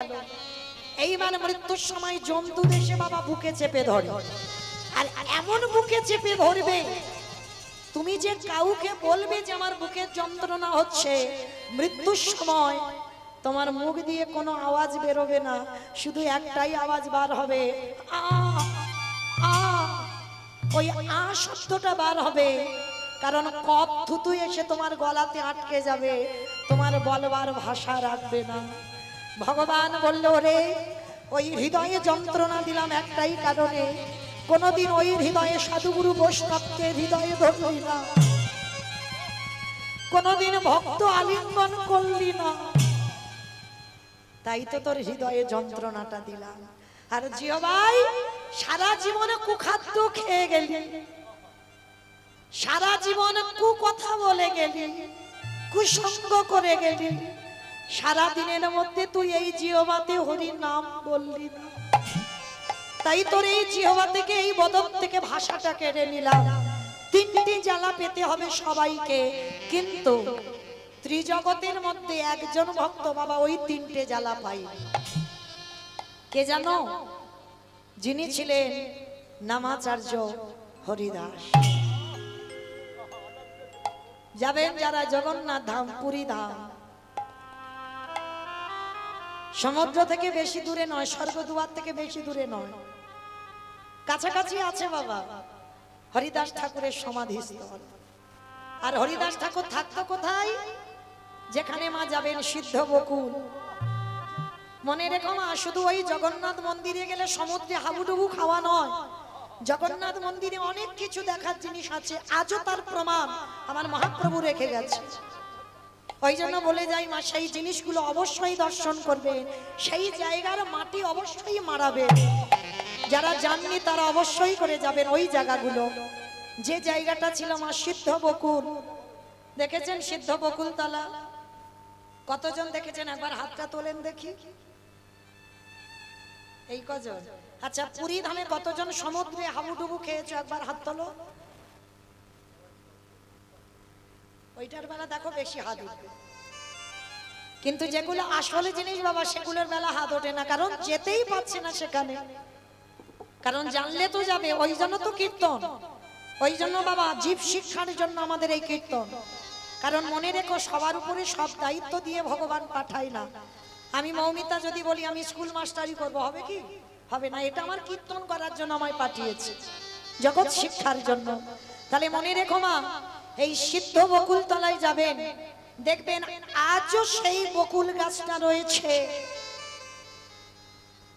এইবার মৃত্যুর সময় জন্তু দেশে বাবা বুকে চেপে ধরে, আর এমন বুকে চেপে ধরবে তুমি যে কাউকে বলবে যে আমার বুকের যন্ত্রণা হচ্ছে, মৃত্যুর সময় তোমার মুখ দিয়ে কোনো আওয়াজ বেরোবে না, শুধু একটাই আওয়াজ বার হবে, আ আ। ওই আ শব্দটা বার হবে, কারণ কফ থুতু এসে তোমার গলাতে আটকে যাবে, তোমার বলবার ভাষা রাখবে না। ভগবান বলল, রে ওই হৃদয়ে যন্ত্রণা দিলাম একটাই কারণে, কোনদিন ওই হৃদয়ে সাধুগুরু বৈষ্ণবকে হৃদয়ে ধরলি না, কোনদিন ভক্ত আলিঙ্গন করলি না, তাই তো তোর হৃদয়ে যন্ত্রণাটা দিলাম। আর জিহ্বাই সারা জীবনে কুখাদ্য খেয়ে গেলি, সারা জীবন কুকথা বলে গেলি, কুসঙ্গ করে গেলি, সারা দিনের মধ্যে তুই এই জিহ্বাতে হরি নাম বললি না, তাই তোর এই জিহ্বা থেকে, এই বদন থেকে ভাষাটা কেড়ে নিলাম। তিনটি জ্বালা পেতে হবে সবাইকে, কিন্তু ত্রিজগতের মধ্যে একজন ভক্ত বাবা ওই তিনটে জ্বালা পাই। কে জানো? যিনি ছিলেন নামাচার্য হরিদাস। যাবেন যারা জগন্নাথ ধাম, পুরী ধাম, সমুদ্র থেকে বেশি দূরে নয়, স্বর্গদুয়ার থেকে বেশি দূরে নয়, কাছাকাছি আছে বাবা হরিদাস ঠাকুরের সমাধিস্থল। আর হরিদাস ঠাকুর থাকতো কোথায়? যেখানে মা যাবেন সিদ্ধ বকুল। মনে রেখো মা, শুধু ওই জগন্নাথ মন্দিরে গেলে সমুদ্রে হাবুডুবু খাওয়া নয়, জগন্নাথ মন্দিরে অনেক কিছু দেখার জিনিস আছে, আজও তার প্রমাণ আমার মহাপ্রভু রেখে গেছে। ওই জন্য বলে যাই মা, সেই জিনিসগুলো অবশ্যই দর্শন করবে, সেই জায়গার মাটি অবশ্যই মারাবে। যারা জাননি তারা অবশ্যই করে যাবেন ওই জায়গাগুলো। যে জায়গাটা ছিল মা সিদ্ধ বকুল, দেখেছেন সিদ্ধ বকুল তলা? কতজন দেখেছেন? একবার হাতটা তোলেন দেখি। এই কজন? আচ্ছা, পুরী ধামে কতজন সমুদ্রে হাবুডুবু খেয়েছো? একবার হাত তোলো। ওইটার বেলা দেখো বেশি হাত উঠবে, কিন্তু যেগুলো আসলে জিনিস বাবা সেগুলোর বেলা হাত ওঠে না, কারণ যেতেই পারছে না সেখানে। কারণ জানলে তো যাবে, ওই জন্য তো কীর্তন, ওই জন্য বাবা জীব শিক্ষার জন্য আমাদের এই কীর্তন। কারণ মনে রেখো, সবার উপরে সব দায়িত্ব দিয়ে ভগবান পাঠায় না। আমি মৌমিতা যদি বলি আমি স্কুল মাস্টারি করবো, হবে কি? হবে না। এটা আমার কীর্তন করার জন্য আমায় পাঠিয়েছে, জগৎ শিক্ষার জন্য। তাহলে মনে রেখো মা, এই সিদ্ধ বকুল তলায় যাবেন, দেখবেন আজও সেই বকুল গাছটা রয়েছে।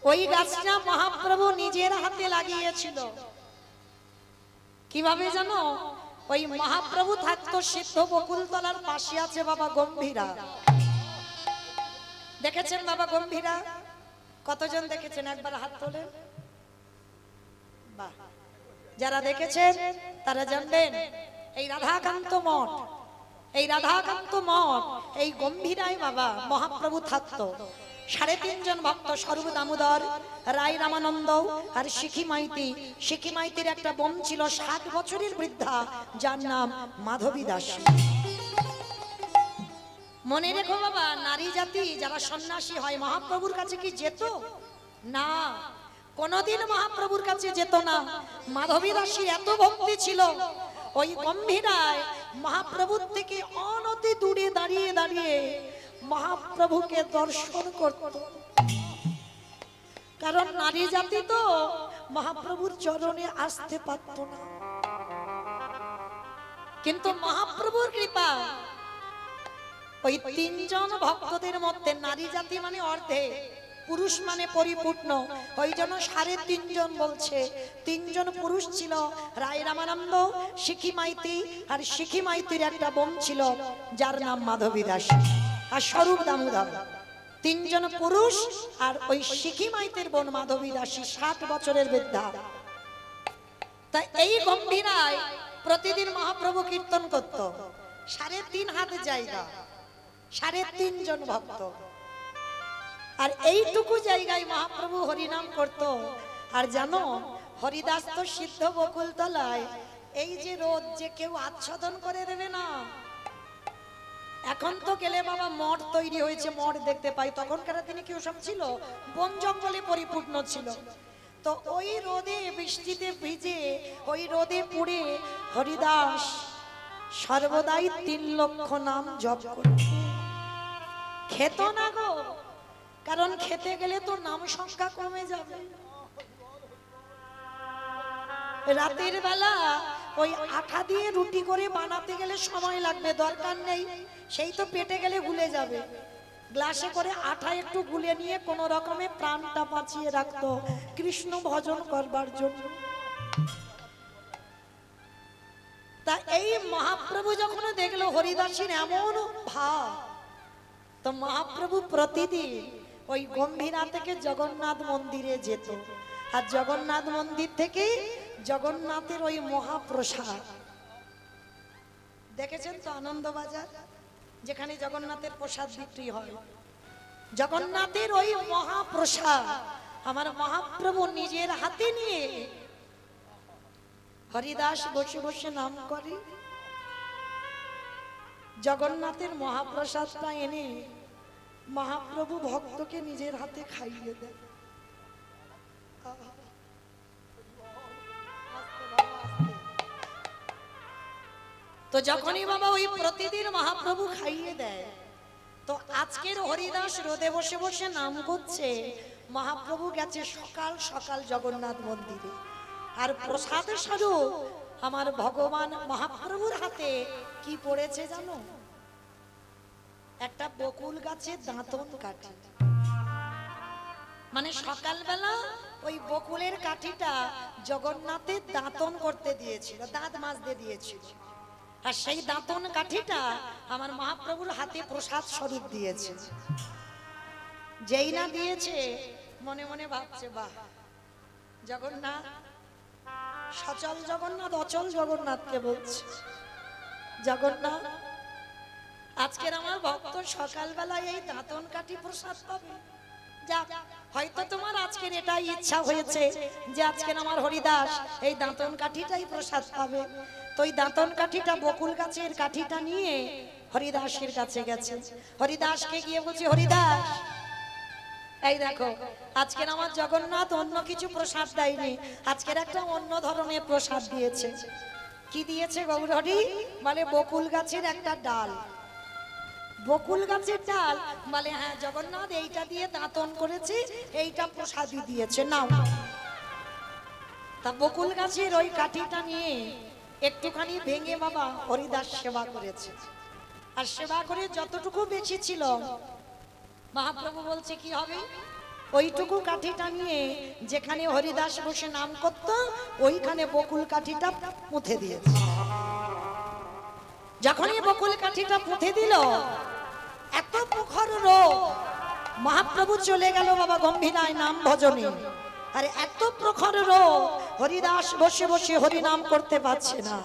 ওই গাছটা মহাপ্রভু নিজের হাতে লাগিয়েছিল। কিভাবে জানো? ওই মহাপ্রভু থাকতো সিদ্ধ বকুল তলার পাশে আছে বাবা গম্ভীরা। দেখেছেন বাবা গম্ভীরা? কতজন দেখেছেন? একবার হাত তোলেন। বাহ, যারা দেখেছেন তারা জানবেন এই রাধাকান্ত মঠ, এই রাধাকান্ত মঠ, এই গম্ভীরায় বাবা মহাপ্রভু থাকতো। 3.5 জন ভক্ত, স্বরূপ দামোদর, রায় রামানন্দ আর শিখি মাইতি। শিখি মাইতির একটা বোন ছিল 60 বছরের বৃদ্ধা, যার নাম মাধবী দাসী। মনে রেখো বাবা, নারী জাতি যারা সন্ন্যাসী হয় মহাপ্রভুর কাছে কি যেত? না, কোনদিন মহাপ্রভুর কাছে যেত না। মাধবী দাসীর এত ভক্তি ছিল, ওই গম্ভীরায় মহাপ্রভুর থেকে অনতি দূরে দাঁড়িয়ে দাঁড়িয়ে মহাপ্রভুকে দর্শন করত। কারণ নারী জাতি তো মহাপ্রভুর চরণে আসতে পারত না, কিন্তু মহাপ্রভুর কৃপা ওই 3 জন ভক্তদের মধ্যে, নারী জাতি মানে অর্ধে, পুরুষ মানে পরিপূর্ণ, ওই জন্য 3.5 জন বলছে। 3 জন পুরুষ ছিল, রায় রামানন্দ, শিখি মাইতি, আর শিখি মাইতির একটা বোন ছিল যার নাম মাধবী দাসী, আর স্বরূপ দামোদর। 3 জন পুরুষ, আর ওই শিখি মাইতির বোন মাধবী দাসী 60 বছরের বৃদ্ধা। তাই এই গম্ভীরায় প্রতিদিন মহাপ্রভু কীর্তন করত। 3.5 হাত জায়গা, 3.5 জন ভক্ত, আর এইটুকু জায়গায় মহাপ্রভু হরিনাম করত। আর জানো, হরিদাস তো সিদ্ধ বকুল তলায়, এই যে রোদ, যে কেউ আচ্ছাদন করে দেবে না, এখন তো গেলে বাবা মঠ তৈরি হয়েছে, মঠ দেখতে পাই, তখনকার দিনে কি ওসব ছিল? বন জঙ্গলে পরিপূর্ণ ছিল। তো ওই রোদে বৃষ্টিতে ভিজে ওই রোদে পুড়ে হরিদাস সর্বদাই 3 লক্ষ নাম জপ করত। খেত না গো, কারণ খেতে গেলে তো নাম সংখ্যা কমে যাবে। রাতের বেলা ওই আটা দিয়ে রুটি করে বানাতে গেলে সময় লাগবে, দরকার নেই, সেই তো পেটে গেলে গুলে যাবে। গ্লাসে করে আটা একটু গুলে নিয়ে কোন রকমে প্রাণটা বাঁচিয়ে রাখতো কৃষ্ণ ভজন করবার জন্য। তা এই মহাপ্রভু যখন দেখলো হরিদাসীর এমন ভাব, তো মহাপ্রভু প্রতিদিন ওই গম্ভীরা থেকে জগন্নাথ মন্দিরে যেত, আর জগন্নাথ মন্দির থেকে জগন্নাথের ওই মহাপ্রসাদ দেখেছেন তো, আনন্দবাজার যেখানে জগন্নাথের প্রসাদ বিক্রি হয়, জগন্নাথের ওই মহাপ্রসাদ আমার মহাপ্রভু নিজের হাতে নিয়ে হরিদাস বসে বসে নাম করে। জগন্নাথের মহাপ্রসাদটা এনে মহাপ্রভু ভক্তকে নিজের হাতে খাইয়ে দেয়। তো যখনই বাবা ওই প্রতিদিন মহাপ্রভু খাইয়ে দেয়, তো আজকের হরিদাস রোদে বসে বসে নাম করছে, মহাপ্রভু গেছে সকাল সকাল জগন্নাথ মন্দিরে, আর প্রসাদের স্বরূপ আমার ভগবান মহাপ্রভুর হাতে কি পড়েছে জানো? একটা বকুল গাছের দাঁতন কাঠি। মানে সকালবেলা ওই বকুলের কাঠিটা জগন্নাথের দাঁতন করতে দিয়েছিল, দাঁত মাজতে দিয়েছিল, আর সেই দাঁতন কাঠিটা আমার মহাপ্রভুর হাতে প্রসাদ স্বরূপ দিয়েছে। যেই না দিয়েছে মনে মনে ভাবছে, বাহ, জগন্নাথ, সচল জগন্নাথ, অচল জগন্নাথকে বলছে, জগন্নাথ আজকের আমার ভক্ত সকালবেলায় এই দাঁতন কাঠি প্রসাদ পাবে। যাক, হয়তো তোমার আজকের এটাই ইচ্ছা হয়েছে যে আজকের আমার হরিদাস এই দাঁতন কাঠিটাই প্রসাদ পাবে। তো এই দাঁতন কাঠিটা, বকুল গাছের কাঠিটা নিয়ে হরিদাসের কাছে গেছে। হরিদাসকে গিয়ে বলছে, হরিদাস এই দেখো, আজকের আমার জগন্নাথ অন্য কিছু প্রসাদ দেয়নি, আজকের একটা অন্য ধরনের প্রসাদ দিয়েছে। কি দিয়েছে গৌরহরি? বলে বকুল গাছের একটা ডাল। বকুল গাছের ডাল? বলে হ্যাঁ জগন্নাথ, এইটা দিয়ে দাঁতন করেছে, এইটা প্রসাদই দিয়েছে, নাও। তা বকুল গাছের ওই কাঠিটা নিয়ে একটুখানি ভেঙে বাবা হরিদাস সেবা করেছে, আর সেবা করে যতটুকু বেঁচে ছিল মহাপ্রভু বলছে কি হবে, ওইটুকু কাঠিটা নিয়ে যেখানে হরিদাস বসে নাম করত ওইখানে বকুল কাঠিটা পুঁতে দিয়েছে। যখনই বকুল কাঠিটা পুঁতে দিল, এত প্রখর রোগ, মহাপ্রভু চলে গেল বাবা গম্ভীরায় নাম ভজনে, আর এত প্রখর রোগ, হরিদাস বসে বসে হরিনাম করতে পারছে না,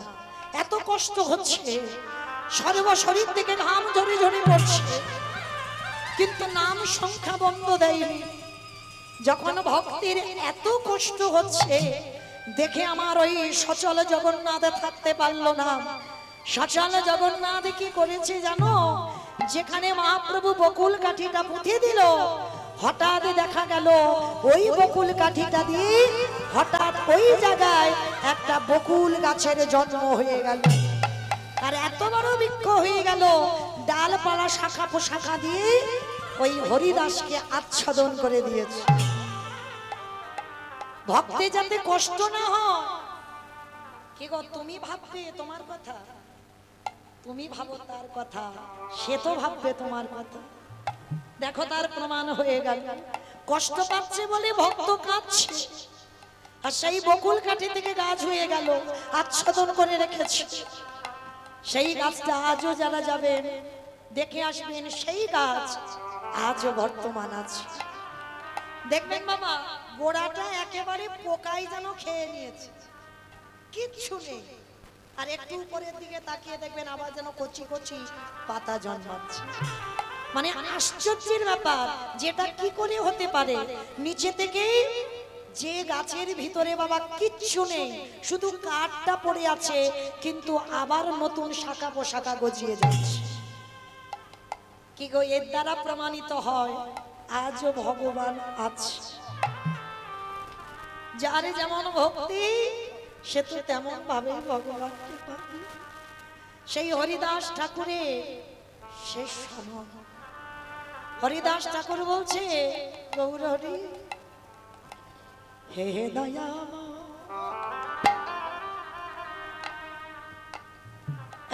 এত কষ্ট হচ্ছে, সর্ব শরীর থেকে ঘাম ঝরে ঝরে পড়ছে, কিন্তু নাম সংখ্যা বন্ধ দেয়নি। যখন ভক্তির এত কষ্ট হচ্ছে দেখে আমার ওই সচল জগন্নাথ থাকতে পারলো না। সচল জগন্নাথ কি করেছে জানো? যেখানে মহাপ্রভু বকুল কাঠিটা পুঁতে দিল, হঠাৎ দেখা গেল ওই বকুল কাঠিটা দিয়ে হঠাৎ ওই জায়গায় একটা বকুল গাছের জন্ম হয়ে গেল, আর এত বড় বৃক্ষ হয়ে গেল, ডালপালা শাখা পোশাখা দিয়ে ওই হরিদাসকে আচ্ছাদন করে দিয়েছে। ভক্তে যাতে কষ্ট না হয়। কি গো, তুমি ভাববে তোমার কথা, তুমি ভাবো তার কথা, সে তো ভাববে তোমার কথা। দেখো তার প্রমাণ হয়ে গেল, কষ্ট পাচ্ছে বলে ভক্ত কাঁদছে, আর সেই বকুল কাঠি থেকে গাছ হয়ে গেল, আচ্ছাদন করে রেখেছে। সেই গাছটা আজও যারা যাবেন দেখে আসবেন, সেই গাছ আজও বর্তমান আছে। দেখবেন বাবা, গোড়াটা একেবারে পোকাই যেন খেয়ে নিয়েছে, কিচ্ছু নেই, আর একটু উপরের দিকে তাকিয়ে দেখবেন আবার যেন কচি কচি পাতা জন্মাচ্ছে। মানে আশ্চর্যের ব্যাপার, যেটা কি করে হতে পারে? নিচে থেকে যে গাছের ভিতরে বাবা কিচ্ছু নেই, শুধু কাঠটা পড়ে আছে, কিন্তু আবার নতুন শাখা পোশাখা গজিয়ে যাচ্ছে। কি গো, এর দ্বারা প্রমাণিত হয় আজও ভগবান আছে। যারে যেমন ভক্তি সে তো তেমন ভাবে ভগবানকে পাবে। সেই হরিদাস ঠাকুরের শেষ সময় হরিদাস ঠাকুর বলছে, গৌর হরি হে দয়া,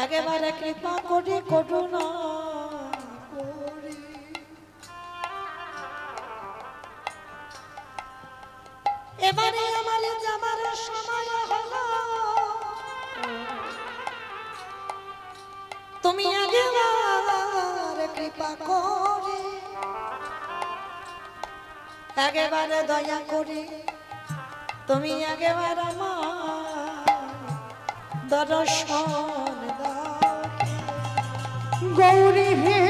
একেবারে কৃপা করে করুণা করে এবারে আমার যাবার সময় হলো, তুমি একেবারে কৃপা করে একেবারে দয়া করে তুমি একেবারে আমার দর্শন দাও গৌরী হে।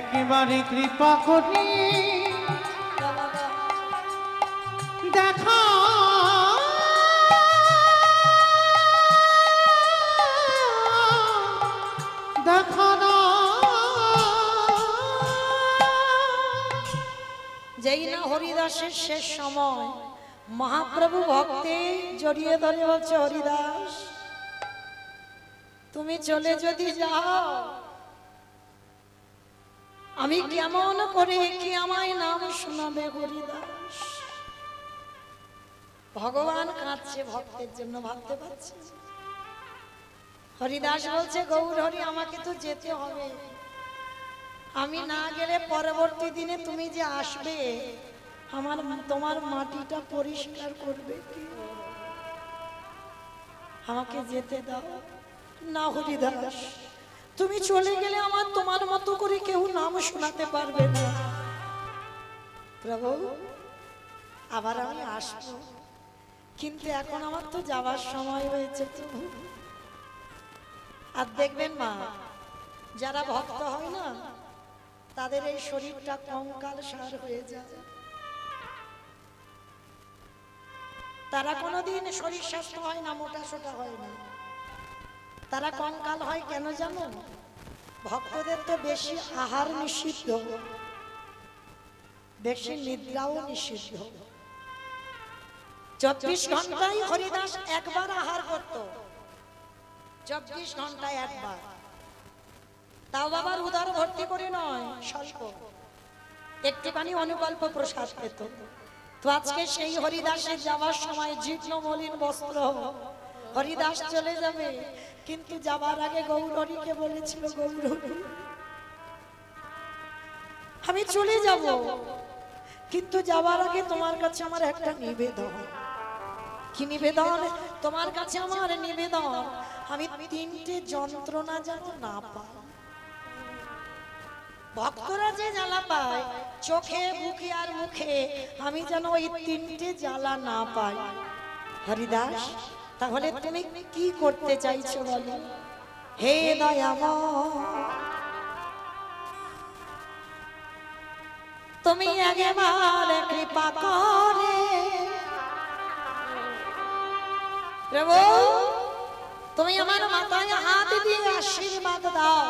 একেবারে কৃপা করি দেখা দেখা না। যেই না হরিদাসের শেষ সময় মহাপ্রভু ভক্তে জড়িয়ে ধরে বলছে, হরিদাস তুমি চলে যদি যাও আমি কেমন করে কি আমায় নাম শোনাবে হরিদাস। ভগবান কাঁদছে ভক্তের জন্য, ভাবতে পারছে। হরিদাস বলছে, গৌর হরি আমাকে তো যেতে হবে, আমি না গেলে পরবর্তী দিনে তুমি যে আসবে আমার তোমার মাটিটা পরিষ্কার করবে কি, আমাকে যেতে দাও না হরিদাস। তুমি চলে গেলে আমার তোমার মতো করে কেউ নাম শোনাতে পারবে না। প্রভু আবার আমি আসবো, কিন্তু এখন আমার তো যাবার সময় হয়েছে। প্রভু আর দেখবেন মা, যারা ভক্ত হয় না তাদের এই শরীরটা কঙ্কাল সার হয়ে যায়। তারা কোনোদিন শরীর স্বাস্থ্য হয় না, মোটা সোটা হয় না, তারা কঙ্কাল হয় কেন জানো? ভক্তদের তো বেশি আহার নিষিদ্ধ, বেশি নিদ্রাও নিষিদ্ধ। 24 ঘন্টায় হরিদাস একবার আহার করত, 24 ঘন্টায় একবার, তাও বাবার উদার ভর্তি করে নয়, স্বল্প একটুখানি অনুকল্প প্রসাদ পেত। তো আজকে সেই হরিদাসের যাওয়ার সময় জীর্ণ মলিন বস্ত্র হরিদাস চলে যাবে, কিন্তু যাবার আগে গৌরহরিকে বলেছিল, গৌরহরি আমি চলে যাব, কিন্তু যাবার আগে তোমার কাছে আমার একটা নিবেদন। কি নিবেদন? তোমার কাছে আমার নিবেদন, আমি 3টে যন্ত্রণা যেন না পাই। ভক্তরা যে জ্বালা পায় চোখে বুকে আর মুখে, আমি যেন ওই 3টে জ্বালা না পাই। হরিদাস তাহলে তুমি কি করতে চাইছো বলো? হে দয়াময় তুমি একবার কৃপা করে, প্রভু তুমি আমার মাথায় হাত দিয়ে আশীর্বাদ দাও,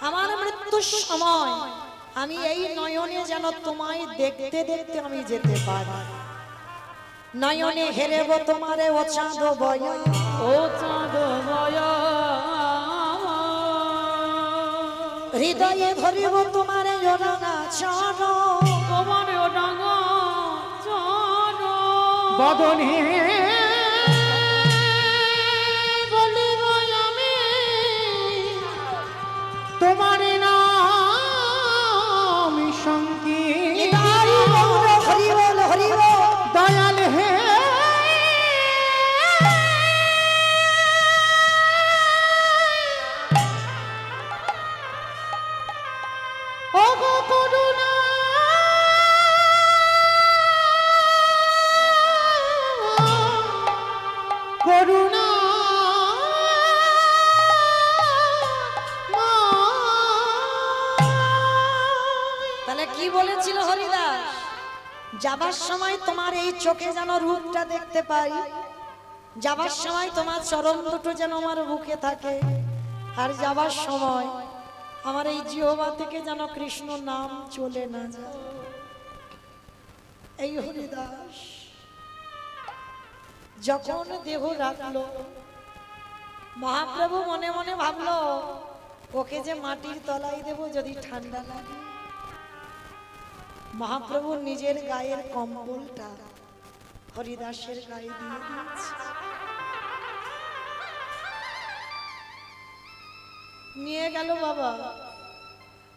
আমার মৃত্যুর সময় আমি এই নয়নে যেন তোমায় দেখতে দেখতে আমি যেতে পারি। নয়নে হেরেব তোমারে ও চাঁদ বয়া, ও চাঁদ বয়া, হৃদয়ে ধরিব তোমারে ওরাঙা চরণ, তোমারে ওরাঙা চরণ, বদনে বলিব আমি তোমারে নাম সংকীর্তন। হরি বল হরি বল, দয়াল হে ও গো করুণা করুণা তাহলে কি বলেছিল হরিদাস? যাবার সময় তোমার এই চোখে যেন রূপটা দেখতে পাই, যাবার সময় তোমার চরণ দুটো যেন আমার বুকে থাকে, আর যাবার সময় আমার এই জিহ্বা থেকে যেন কৃষ্ণ নাম চলে না যায়। এই হরিদাস যখন দেহ রাখলো, মহাপ্রভু মনে মনে ভাবলো ওকে যে মাটির তলায় দেব যদি ঠান্ডা লাগে। মহাপ্রভু নিজের গায়ের কম্বলটা হরিদাসের গায়ে দিয়ে দিয়েছে। নিয়ে গেল বাবা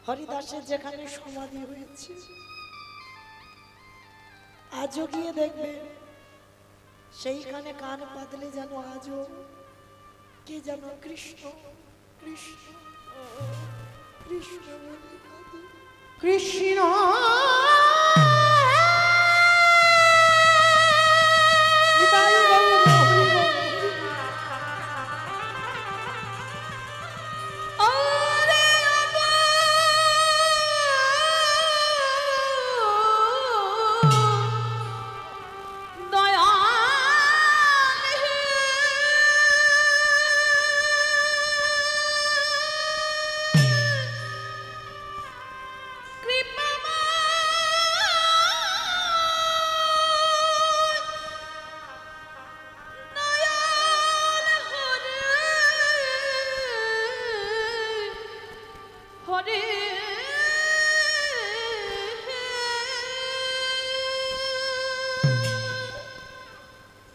হরিদাসের যেখানে সমাধি হয়েছে। আজও গিয়ে দেখবে সেইখানে কান পাতলে যেন আজও কে যেন কৃষ্ণ কৃষ্ণ কৃষ্ণ কৃষ্ণ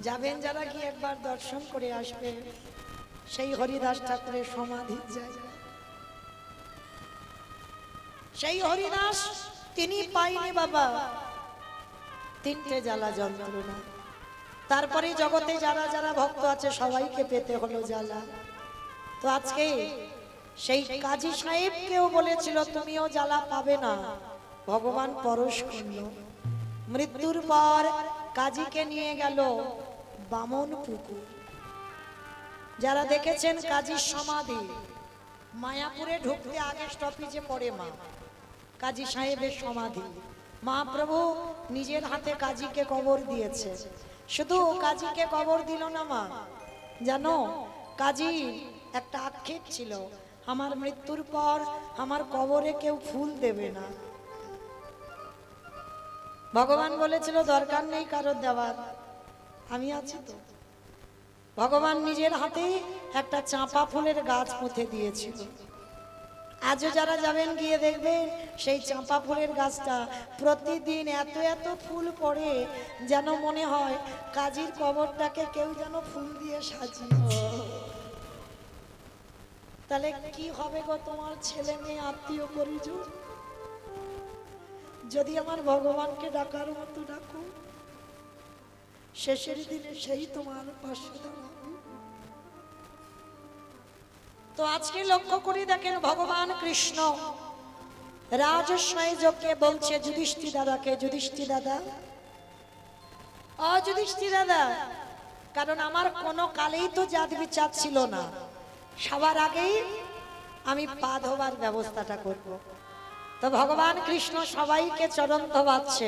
যাবেন যারা গিয়ে একবার দর্শন করে আসবেন সেই হরিদাস ঠাকুরের সমাধির জায়গা। সেই হরিদাস তিনি পাইনি বাবা তিনটে জ্বালা যন্ত্রণা। তারপরে জগতে যারা যারা ভক্ত আছে সবাইকে পেতে হলো জ্বালা। তো আজকে সেই কাজী সাহেবকেও বলেছিল তুমিও জ্বালা পাবে না, ভগবান পরশ করলো। মৃত্যুর পর কাজীকে নিয়ে গেল বামন পুকুর। যারা দেখেছেন কাজীর সমাধি, মায়াপুরে ঢুকতে আগে স্টপেজে পড়ে মা কাজী সাহেবের সমাধি। মহাপ্রভু নিজের হাতে কাজীকে কবর দিয়েছে। শুধু কাজীকে কবর দিল না মা, জানো কাজী একটা আক্ষেপ ছিল, আমার মৃত্যুর পর আমার কবরে কেউ ফুল দেবে না। ভগবান বলেছিল দরকার নেই কারোর দেওয়ার, আমি আছি তো। ভগবান নিজের হাতে একটা চাঁপা ফুলের গাছ পুঁতে দিয়েছিল। আজও যারা যাবেন গিয়ে দেখবেন সেই চাঁপা ফুলের গাছটা প্রতিদিন এত এত ফুল পড়ে যেন মনে হয় কাজীর কবরটাকে কেউ যেন ফুল দিয়ে সাজিয়েছে। তাহলে কি হবে গো তোমার ছেলে মেয়ে আত্মীয় পরিজন? যদি আমার ভগবানকে ডাকার মতো ডাকো, শেষের দিনে সেই তোমার পাশে দাঁড়াবে। তো আজকে লক্ষ্য করে দেখেন ভগবান কৃষ্ণ রাজস্বয় যোগকে বলছে যুধিষ্ঠির দাদাকে, যুধিষ্ঠির দাদা অযুধিষ্ঠির দাদা, কারণ আমার কোনো কালেই তো জাত বিচার ছিল না, সবার আগেই আমি পা ধোবার ব্যবস্থাটা করব। তো ভগবান কৃষ্ণ সবাইকে চরণ ধোবাচ্ছে।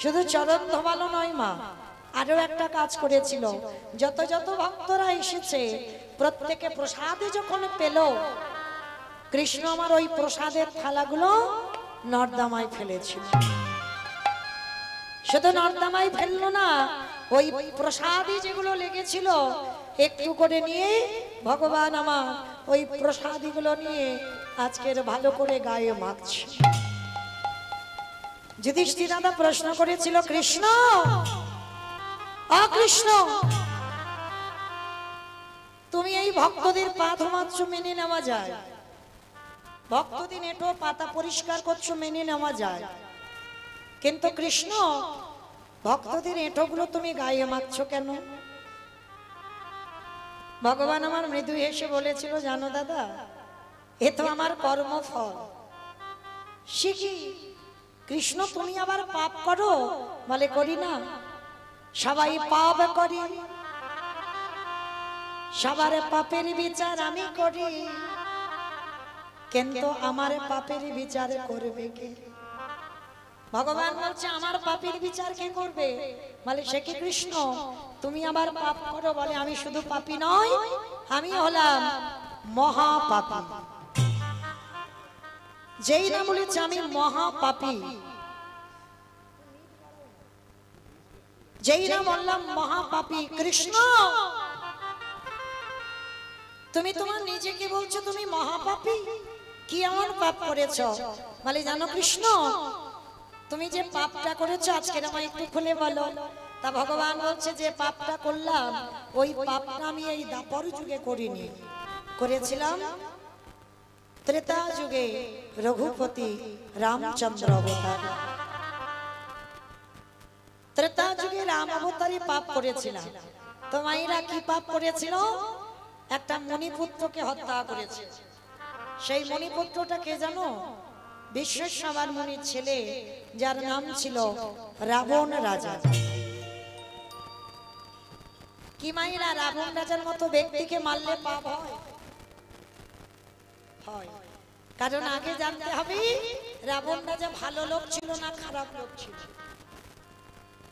শুধু চরণ ধোবালো নয় মা, আরো একটা কাজ করেছিল। যত যত ভক্তরা এসেছে প্রত্যেকে প্রসাদে যখন পেল, কৃষ্ণ আমার ওই প্রসাদের থালাগুলো নর্দমায় ফেলেছিল। শুধু নর্দমায় ফেললো না, ওই প্রসাদে যেগুলো লেগেছিল একটু করে নিয়ে ভগবান আমার ওই প্রসাদীগুলো নিয়ে আজকের ভালো করে গায়ে মাখছে। যুধিষ্ঠির দাদা প্রশ্ন করেছিল কৃষ্ণ কৃষ্ণ তুমি এই ভক্তদের পা ধোমাচ্ছ মেনে নেওয়া যায়, ভক্তদের এঁটো পাতা পরিষ্কার করছো মেনে নেওয়া যায়, কিন্তু কৃষ্ণ ভক্তদের এঁটোগুলো তুমি গায়ে মাখছো কেন? ভগবান আমার মৃদু হেসে বলেছিল জানো দাদা, এ তো আমার কর্মফল। শিখি কৃষ্ণ তুমি আবার পাপ করো? বলে করি না, সবাই পাপ করি, সবার পাপের বিচার আমি করি, কিন্তু আমার পাপের বিচার করবে কে? ভগবান বলছে আমার পাপের বিচার কে করবে? বলে সে কি কৃষ্ণ, তুমি আবার পাপ করো? বলে আমি শুধু পাপী নই, আমি হলাম মহাপাপী। যেই না বলেছে আমি মহাপাপী, যেই না বললাম মহাপাপী, কৃষ্ণ তুমি তোমার নিজেকে বলছো তুমি মহাপাপী, কি এমন পাপ করেছো? বলে জানো কৃষ্ণ, তুমি যে পাপটা করেছো আজকে আমায় একটু খুলে বলো। তা ভগবান বলছে যে পাপটা করলাম, ওই পাপটা আমি এই দাপর যুগে করিনি, করেছিলাম ত্রেতা যুগে রঘুপতি রামচন্দ্র অবতার। ত্রেতা যুগে রাম অবতারী পাপ করেছিলাম। তো মায়েরা কি পাপ করেছিল? একটা মণিপুত্রকে হত্যা করেছে। সেই মণিপুত্রটা কে জানো? বিশ্বেশ্বর মুনির ছেলে, যার নাম ছিল রাবণ রাজা। কি মায়েরা, রাবণ রাজার মতো ব্যক্তিকে মারলে পাপ হয়? হয়। কারণ আগে জানতে হবে রাবণ রাজা ভালো লোক ছিল না খারাপ লোক ছিল?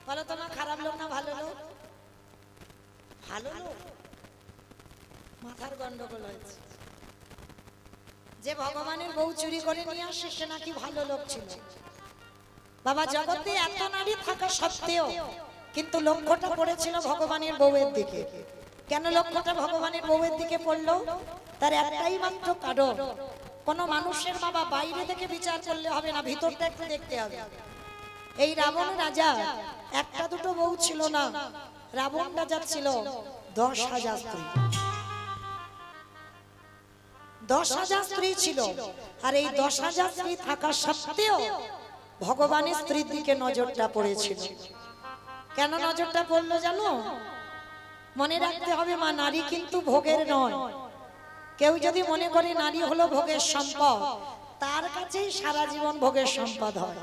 বলো তো না, খারাপ লোক না ভালো লোক? ভালো লোক। মাথার গন্ডগোল হয়েছে। যে ভগবানের বউ চুরি করে নিয়ে আসে সে নাকি ভালো লোক ছিল। বাবা, জগতে এত নারী থাকা সত্ত্বেও কিন্তু লক্ষ্যটা পড়েছিল ভগবানের বউয়ের দিকে। কেন লক্ষ্যটা ভগবানের বউয়ের দিকে পড়লো? তার একটাই মাত্র কারণ, কোন মানুষের বাবা বাইরে থেকে বিচার করলে হবে না, ভিতরটা একটু দেখতে হবে। এই রাবণ রাজা একটা দুটো বউ ছিল না, রাবণ রাজার ছিল 10,000 স্ত্রী। 10,000 স্ত্রী ছিল। আর এই 10,000 স্ত্রী থাকা সত্ত্বেও ভগবানের স্ত্রীর দিকে নজরটা পড়েছিল। কেন নজরটা পড়লো জানো? মনে রাখতে হবে মা, নারী কিন্তু ভোগের নয়। কেউ যদি মনে করে নারী হলো ভোগের সম্পদ, তার কাছেই সারা জীবন ভোগের সম্পদ হয়।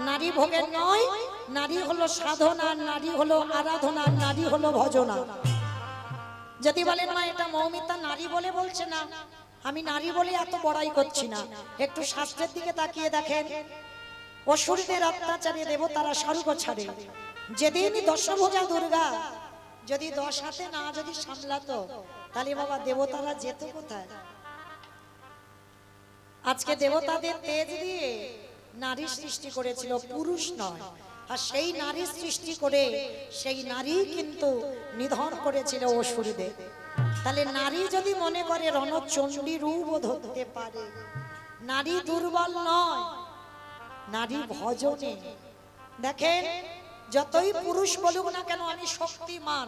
নারী ভোগের নয়, নারী হলো সাধনা, নারী হলো আরাধনা, নারী হলো ভজনা। যদি বলেন মা এটা মৌমিতা নারী বলে বলছে না, আমি নারী বলে এত বড়াই করছি না, একটু শাস্ত্রের দিকে তাকিয়ে দেখেন। অসুরদের অত্যাচারে দেবতারা স্বর্গ ছাড়ে। যেদিন দশভুজা দুর্গা যদি 10 হাতে না যদি সামলাতো, তাহলে বাবা দেবতারা যেত কোথায়? আজকে দেবতাদের তেজ দিয়ে নারী সৃষ্টি করেছিল, পুরুষ নয়। আর সেই নারী সৃষ্টি করে সেই নারী কিন্তু নিধন করেছিল অসুরদের। তাহলে নারী যদি মনে করে রণচণ্ডী রূপ ধরতে পারে, নারী দুর্বল নয়, নারী ভজনে। দেখেন, যতই পুরুষ বলুক না কেন আমি শক্তিমান,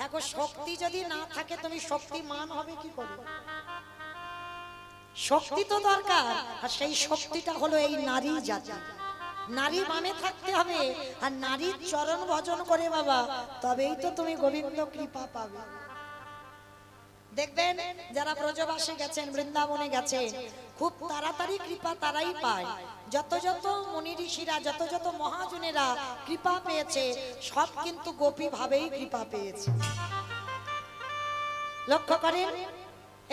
এখন শক্তি যদি না থাকে তুমি শক্তিমান হবে কি করে? শক্তি তো দরকার, আর সেই শক্তিটা হলো এই নারী জাতি। নারী মানে থাকতে হবে, আর নারীর চরণ ভজন করে বাবা, তবেই তো তুমি গোবিন্দ কৃপা পাবে। দেখবেন যারা ব্রজবাসে গেছেন, বৃন্দাবনে গেছেন, খুব তাড়াতাড়ি কৃপা তারাই পায়। যত যত মুনি ঋষিরা, যত যত মহাজনেরা কৃপা পেয়েছে, সব কিন্তু গোপী ভাবেই কৃপা পেয়েছে। লক্ষ্য করেন,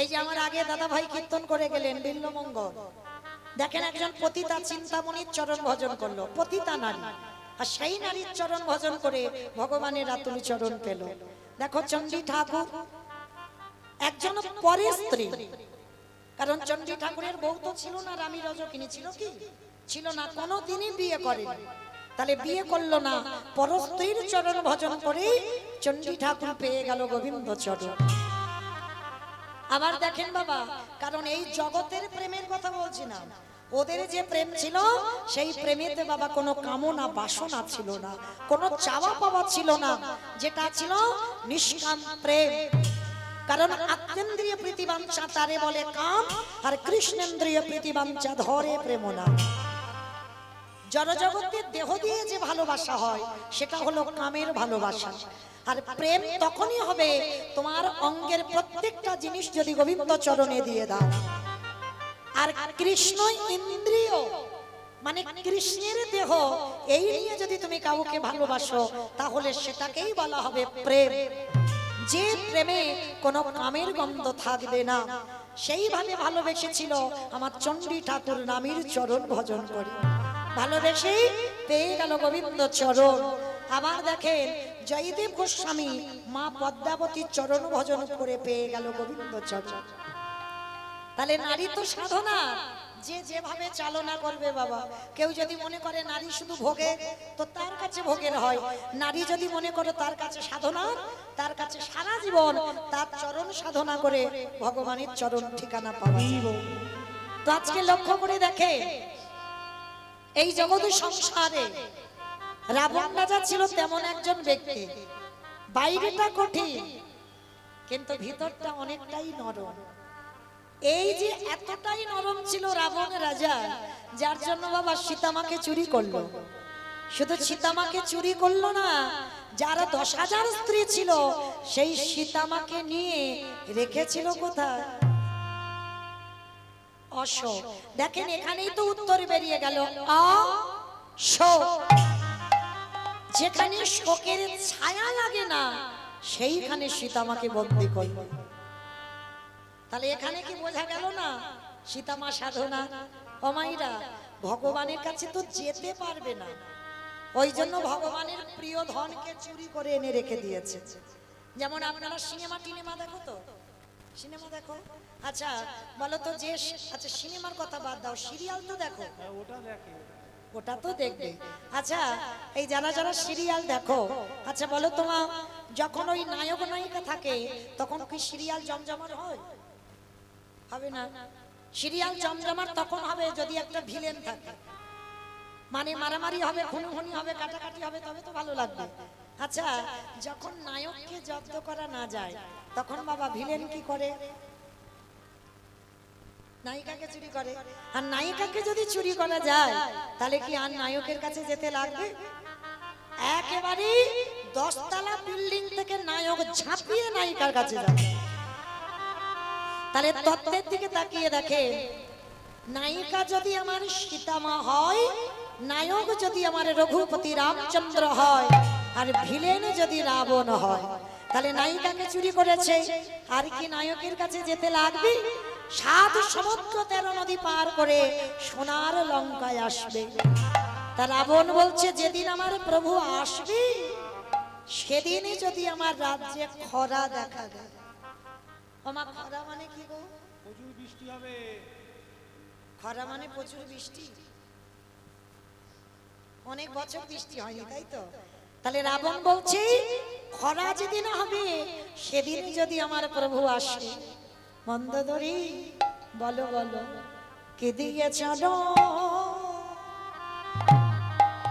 এই যে আমার আগে দাদা ভাই কীর্তন করে গেলেন বিল্লমঙ্গল, দেখেন একজন পতিতা চিন্তামণির চরণ ভজন করলো, পতিতা নারী, আর সেই নারীর চরণ ভজন করে ভগবানের আতুল চরণ পেল। দেখো চণ্ডী ঠাকুর একজন পরের স্ত্রী, কারণ চণ্ডী ঠাকুরের বউ তো ছিল না, রানী রজকিনী ছিল কি ছিল না, কোনোদিনই বিয়ে করেনি। তাহলে বিয়ে করলো না, পরস্ত্রীর চরণ ভজন করে চণ্ডী ঠাকুর পেয়ে গেল গোবিন্দ চরণ। আবার দেখেন বাবা, কারণ এই জগতের প্রেমের কথা বলছি না, ওদের যে প্রেম ছিল সেই প্রেমেতে বাবা কোনো কামনা বাসনা ছিল না, কোনো চাওয়া পাওয়া ছিল না, যেটা ছিল নিষ্কাম প্রেম। কারণ আত্মেন্দ্রিয় প্রীতিবাঞ্ছা তারে বলে কাম, আর কৃষ্ণেন্দ্রিয় প্রীতিবাঞ্ছা ধরে প্রেম না। জড়জগতের দেহ দিয়ে যে ভালোবাসা হয় সেটা হলো কামের ভালোবাসা। আর প্রেম তখনই হবে তোমার অঙ্গের প্রত্যেকটা জিনিস যদি গোবিন্দ চরণে দিয়ে দাও। আর কৃষ্ণ ইন্দ্রিয় মানে কৃষ্ণের দেহ, এই নিয়ে যদি তুমি কাউকে ভালোবাসো তাহলে সেটাকেই বলা হবে প্রেম। যে প্রেমে কোনো কামের গন্ধ থাকবে না, সেইভাবে ভালোবেসেছিল আমার চণ্ডী ঠাকুর নামের চরণ ভজন করে। ভালোবেসে পেয়ে গেল গোবিন্দ চরণ। আবার দেখেন জয়দেব গোস্বামী মা পদ্মাবতীর চরণ ভজন করে পেয়ে গেল গোবিন্দ চরণ। তাহলে নারী তো সাধনা, যে যেভাবে চালনা করবে বাবা। কেউ যদি মনে করে নারী শুধু ভোগে, তো তার কাছে ভোগের হয়। নারী যদি মনে করে তার কাছে সাধনা, তার কাছে সারা জীবন তার চরণ সাধনা করে ভগবানের চরণ ঠিকানা পাওয়া যায়। তো আজকে লক্ষ্য করে দেখে এই জগৎ সংসারে রাবণ রাজা ছিল তেমন একজন ব্যক্তি। বাইরেটা কঠিন কিন্তু ভিতরটা অনেকটাই নরম। এই যে এতটাই নরম ছিল রাবণ রাজা, যার জন্য বাবা সীতামাকে চুরি করলো। শুধু সীতামাকে চুরি করলো না, যারা 10,000 স্ত্রী ছিল সেই সীতামাকে নিয়ে রেখেছিল কোথায়? অশোক। দেখেন এখানেই তো উত্তর বেরিয়ে গেল, অশোক। যেখানে শোকের ছায়া লাগে না সেইখানে সীতামাকে বন্দী করল। তাহলে এখানে কি বোঝা গেল না সীতামা সাধনা? ও মাইরা, ভগবানের কাছে তো যেতে পারবে না, ওই জন্য ভগবানের প্রিয় ধনকে চুরি করে এনে রেখে দিয়েছে। যেমন আপনারা সিনেমা টিনেমা দেখো তো? সিনেমা দেখো? আচ্ছা বলো তো, যে আচ্ছা সিনেমার কথা বাদ দাও, সিরিয়াল তো দেখো? ওটা তো দেখবে। আচ্ছা এই যারা যারা সিরিয়াল দেখো, আচ্ছা বলো তোমার যখন ওই নায়ক নায়িকা থাকে তখন কি সিরিয়াল জমজমাট হয়? হবে না। সিরিয়াল জমজমাট তখন হবে যদি একটা ভিলেন থাকে, মানে মারামারি হবে, খুনোখুনি হবে, কাটাকাটি হবে, তবে তো ভালো লাগবে। আচ্ছা যখন নায়ককে জব্দ করা না যায় তখন বাবা ভিলেন কি করে? নায়িকাকে চুরি করে। আর নায়িকাকে যদি চুরি করা যায় তাহলে কি আর নায়কের কাছে যেতে লাগবে? একেবারে 10 তলা বিল্ডিং থেকে নায়ক ঝাঁপিয়ে নায়িকার কাছে যাবে। তাহলে তত্ত্বের দিকে তাকিয়ে দেখে, নায়িকা যদি আমার সীতামা হয়, নায়ক যদি আমার রঘুপতি রামচন্দ্র হয়, আর ভিলেন যদি রাবণ হয়, তাহলে নায়িকাকে চুরি করেছে, আর কি নায়কের কাছে যেতে লাগবে? 7 সমুদ্র 13 নদী পার করে সোনার লঙ্কায় আসবে। তা রাবণ বলছে যেদিন আমার প্রভু আসবে সেদিনই যদি আমার রাজ্যে খরা দেখা দেয়। আমার খরা মানে কি গো? প্রচুর বৃষ্টি হবে। খরা মানে প্রচুর বৃষ্টি। অনেক বছর বৃষ্টি হয়নি, তাই তো? তাহলে রাবণ বলছে খরা যেদিন হবে সেদিন যদি আমার প্রভু আসে। মন্দোদরী বলো বলো কে দিয়েছ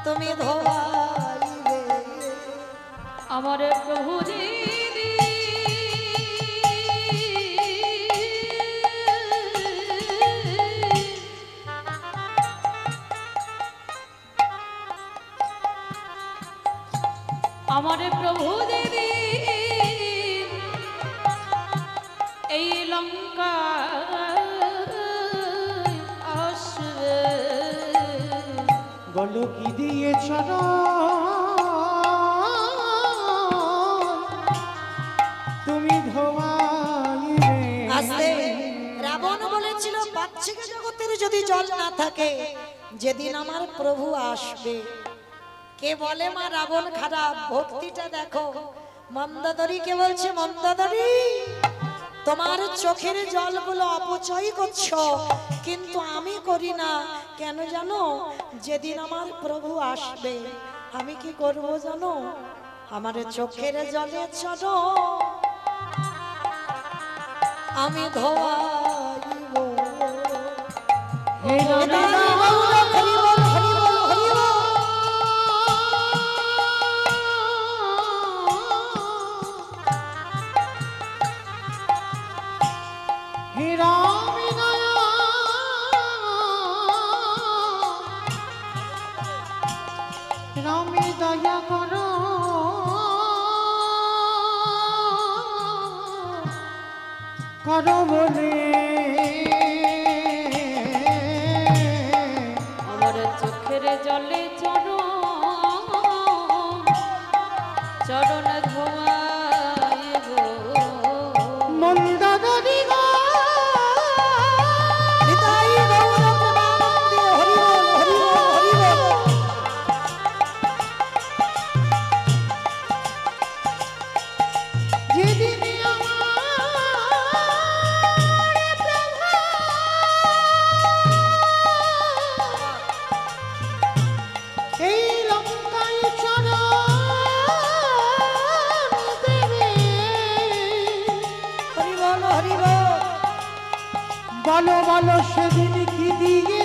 তুমি ধোয়াইবে আমার প্রভু দিদি আমার প্রভু দিদি এই লঙ্কা আসবে। বলো কি দিয়েছ তুমি ধোয়াইবে। আস্তে। রাবণ বলেছিল বাহ্যিক জগতের যদি জল না থাকে যেদিন আমার প্রভু আসবে। কে বলে মা রাবণ খারাপ? ভক্তিটা দেখো। মন্দোদরীকে বলছে, মন্দোদরী তোমার চোখের জলগুলো অপচয় করছো, কিন্তু আমি করি না। কেন জানো? যেদিন আমার প্রভু আসবে আমি কি করব জানো? আমার চোখের জলে চলো আমি ধোয়াইব। হে রাধা হে রাম দয়া রামে দয়া করো করো বলে আমার চোখের জলে চরণ চরণ ধোয়াইব। বলো বলো সেদিন কি দিয়ে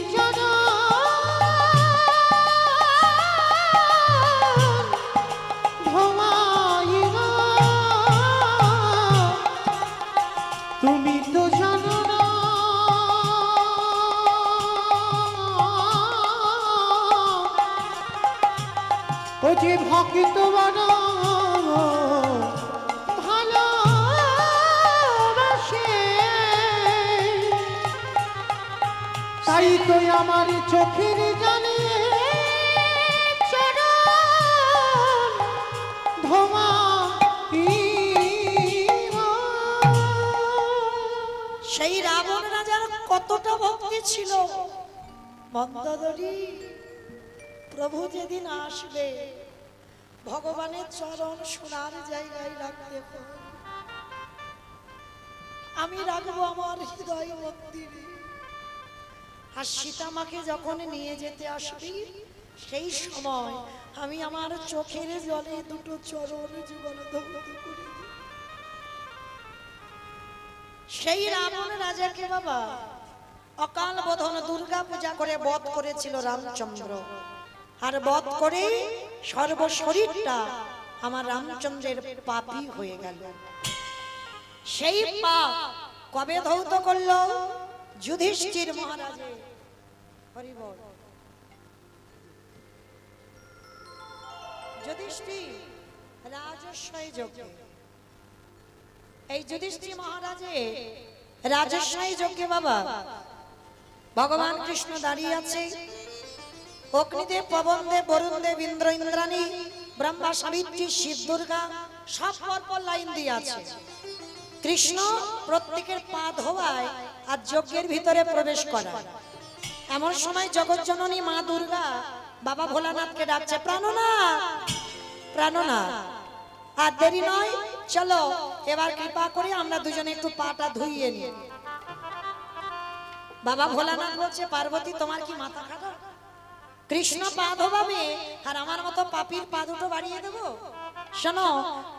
তুমি তো জানো না ও যে ভক্ত বড় ভালোবাসে তাই তো আমার চোখের জানে ধোঁয়া সেই রাবণ রাজার কতটা ভক্তি ছিল মন্দোদরী। প্রভু যেদিন আসবে ভগবানের চরণ সোনার জায়গায় রাখতে হয়। আমি রাখবো আমার হৃদয় মন্দিরে। আর সীতামাকে যখন নিয়ে যেতে আসবি সেই সময় আমি আমার চোখের জলে দুটো চরণ যুগল ধৌত করে দিই। সেই রাবণ রাজাকে বাবা অকাল বোধন দুর্গা পূজা করে বধ করেছিল রামচন্দ্র। আর বধ করে সর্বশরীরটা আমার রামচন্দ্রের পাপী হয়ে গেল। সেই পাপ কবে ধৌত করলো? যুধিষ্ঠির মহারাজে। হরি বল। যুধিষ্ঠির রাজস্বই যজ্ঞে, এই যুধিষ্ঠির মহারাজে রাজস্বই যজ্ঞে বাবা ভগবান কৃষ্ণ দাঁড়িয়ে আছে। অগ্নিদেব, পবনদেব, বরুণদেব, ইন্দ্র, ইন্দ্রাণী, ব্রহ্মা, সাবিত্রী, শিব, দুর্গা সব পরপর লাইন দিয়ে আছে। কৃষ্ণ প্রত্যেকের পা ধোয়ায় আর যজ্ঞের ভিতরে প্রবেশ করা। এমন সময় জগৎজননী মা দুর্গা বাবা ভোলানাথকে ডাকছে, প্রাণনাথ, প্রাণনাথ। আর দেরি নয়, চলো এবার কৃপা করে আমরা দুজনে একটু পাটা ধুইয়ে নিই। বাবা ভোলানাথ বলছে, পার্বতী তোমার কি মাথা খারাপ? কৃষ্ণ পা ধোবাবে আর আমার মতো পাপীর পা দুটো বাড়িয়ে দেবো? শোনো,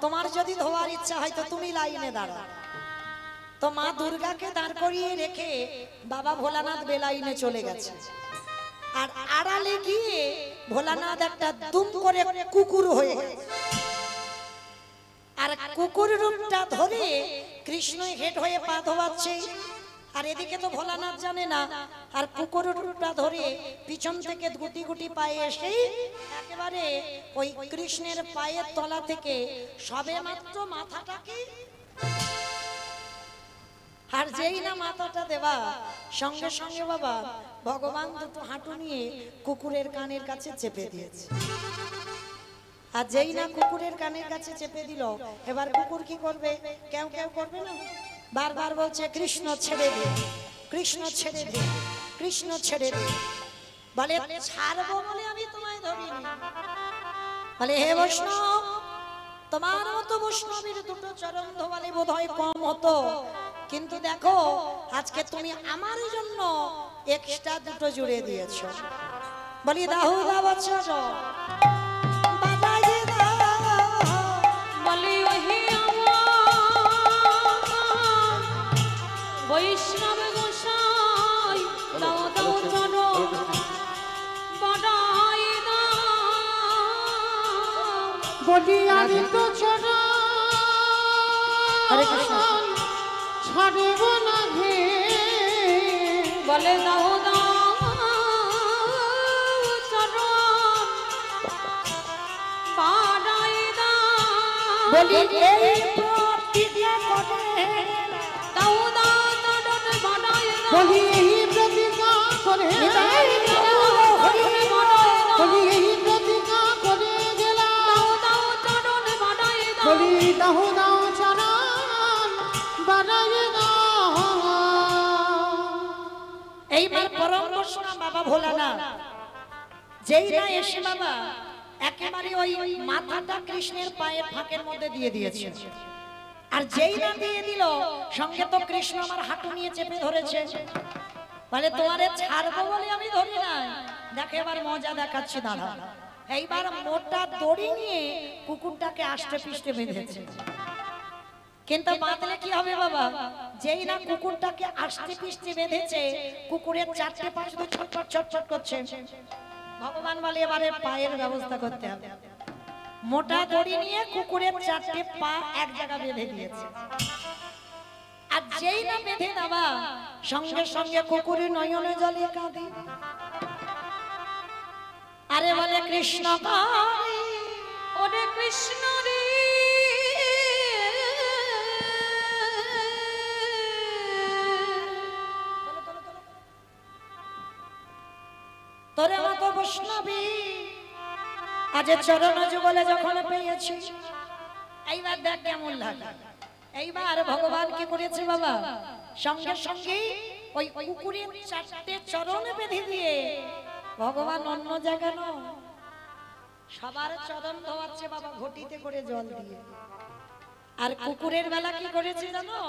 তোমার যদি ধোয়ার ইচ্ছা হয় তো তুমি লাইনে দাঁড়াও। তো মা দুর্গাকে দাঁড় করিয়ে রেখে বাবা ভোলানাথ বেলাইনে চলে গেছে। আর আড়ালে গিয়ে ভোলানাথ একটা দুম করে কুকুর হয়ে গেছে। আর কুকুর রূপটা ধরে কৃষ্ণ হেঁট হয়ে পা ধোয়াচ্ছে। আর এদিকে তো ভোলানাথ জানে না। আর কুকুর রূপটা ধরে পিছন থেকে গুটি গুটি পায়ে এসে একেবারে ওই কৃষ্ণের পায়ের তলা থেকে সবে মাত্র মাথাটাকে, আর যেই না মাথাটা দেবা সঙ্গে সঙ্গে বাবা ভগবান দুটো হাঁটু নিয়ে কুকুরের কানের কাছে চেপে দিয়েছে। আর যেই না কুকুরের কানের কাছে চেপে দিল, এবার কুকুর কি করবে? কেউ কেউ করবে না, বারবার বলছে কৃষ্ণ ছেড়ে দে, কৃষ্ণ ছেড়ে দে, কৃষ্ণ ছেড়ে দে। বলে ছাড়বো বলে আমি তোমায় ধরিনি। বলে হে বৈষ্ণব, তোমার মতো বৈষ্ণবের দুটো চরণ ধোয়ালে বোধহয় কম হতো, কিন্তু দেখো আজকে তুমি আমার জন্য এক্সট্রা দুটো জুড়ে দিয়েছো। বলি দাহু দা বচ্চা বৈষ্ণব গোসাই দাও দাও চরণ বাড়াই দাও। বলি আমি তো চরণ হরে কৃষ্ণ ছাড়ব না হে। বলে দাও দাও চরণ বাড়াই দাও। বলি এই প্রতিজ্ঞা করে দাও দাও চরণ বাড়াই দাও। বলি এই প্রতিজ্ঞা করে, বলি এই প্রতিজ্ঞা করে গেলাম। দাও চরণ বাড়াই দাও। বলি দাও দাও চরণ বাড়াই দাও। এইবার পরম বৈষ্ণব বাবা ভোলানাথ যেই না এসে বাবা একেবারে ওই মাথাটা কৃষ্ণের পায়ের ফাঁকের মধ্যে দিয়ে দিয়েছে। আর যেই না দিয়ে দিল, সঙ্গে তো কৃষ্ণ আমার হাঁটু নিয়ে চেপে ধরেছে। বলে তোমারে ছাড়বো বলে আমি ধরি না, দেখে এবার মজা দেখাচ্ছি, দাঁড়া। এইবার মোটা দড়ি নিয়ে কুকুরটাকে আষ্টে পিষ্টে বেঁধেছে। কিন্তু বাঁধলে কি হবে বাবা, যেই না কুকুরটাকে আস্তে পিষ্টে বেঁধেছে, কুকুরের চারটে পা শুধু ছটফট ছটফট করছে। ভগবান বলে এবারে পায়ের ব্যবস্থা করতে হবে। মোটা দড়ি নিয়ে কুকুরের চারটে পা এক জায়গা বেঁধে দিয়েছে। আর যেই না বেঁধে দেওয়া, সঙ্গে সঙ্গে কুকুরের নয়নে জলে কাঁদে, আরে বলে কৃষ্ণ কাই, ওরে কৃষ্ণ রে, তোরে মতো বৈষ্ণবী আজ চরণ যুগলে যখন পেয়েছি, এইবার দেখ কেমন লাগে। এইবার ভগবান কি করেছে বাবা, সঙ্গে সঙ্গে ওই কুকুরের চারটে চরণ বেঁধে দিয়ে ভগবান অন্য জায়গা নয়, সবার চরণ ধোয়াচ্ছে বাবা ঘটিতে করে জল দিয়ে। আর কুকুরের বেলা কি করেছে জানো,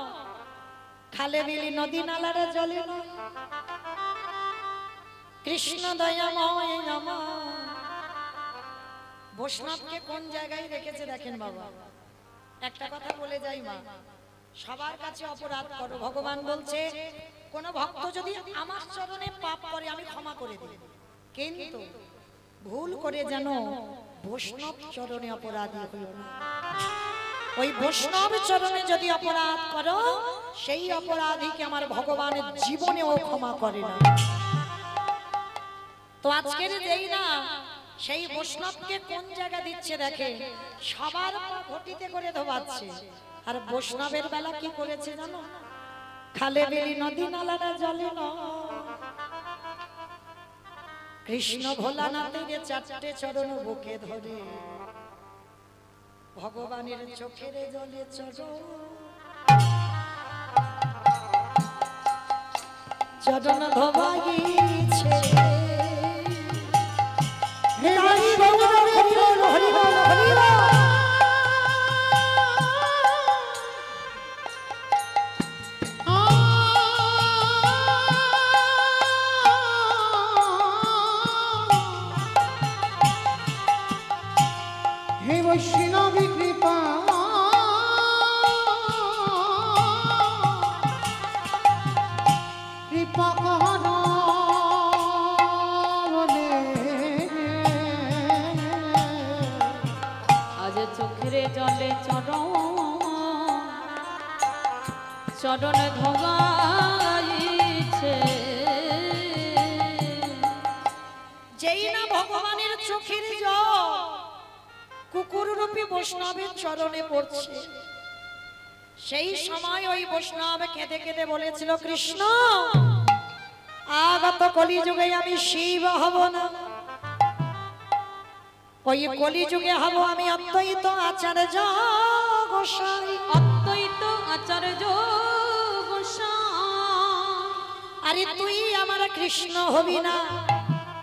খালে বিলি নদী নালারে জলে নয়। কৃষ্ণ দয়াময় আমার বৈষ্ণবকে কোন জায়গায় রেখেছে দেখেন বাবা। একটা কথা বলে যাই মা, সবার কাছে অপরাধ করো, ভগবান বলছে কোন ভক্ত যদি আমার চরণে পাপ করে আমি ক্ষমা করে দিই, কিন্তু ভুল করে যেন বৈষ্ণব চরণে অপরাধী হইও না। ওই বৈষ্ণব চরণে যদি অপরাধ করো, সেই অপরাধীকে আমার ভগবানের জীবনেও ক্ষমা করে না। তো আজকের যেই না সেই বৈষ্ণবকে কোন জায়গা দিচ্ছে দেখে, সবার ঘটিতে করে ধোবাচ্ছে। আর বৈষ্ণবের বেলা কি করেছে জানো, খালে বেলি নদী নালাটা জলে নয়। কৃষ্ণ ভোলানাথের চারটে চরণ বুকে ধরে ভগবানের চোখের জলে চরণ ধোবাইছে। হে বৈষ্ণবী কৃপা কৃপা কর বলে, আজ চোখের জলে চরণ চরণ ধোয়াইছে। যেই না ভগবানের চোখের জল কুকুর রূপী বৈষ্ণবের চরণে পড়ছে, সেই সময় ওই বৈষ্ণব কেঁদে কেঁদে বলেছিল, কৃষ্ণ আগত কলিযুগে আমি শিব হব না, ওই কলিযুগে হব আমি অদ্বৈত আচার্য গোসাই। অদ্বৈত আচার্য গোসাই, আরে তুই আমার কৃষ্ণ হবি না,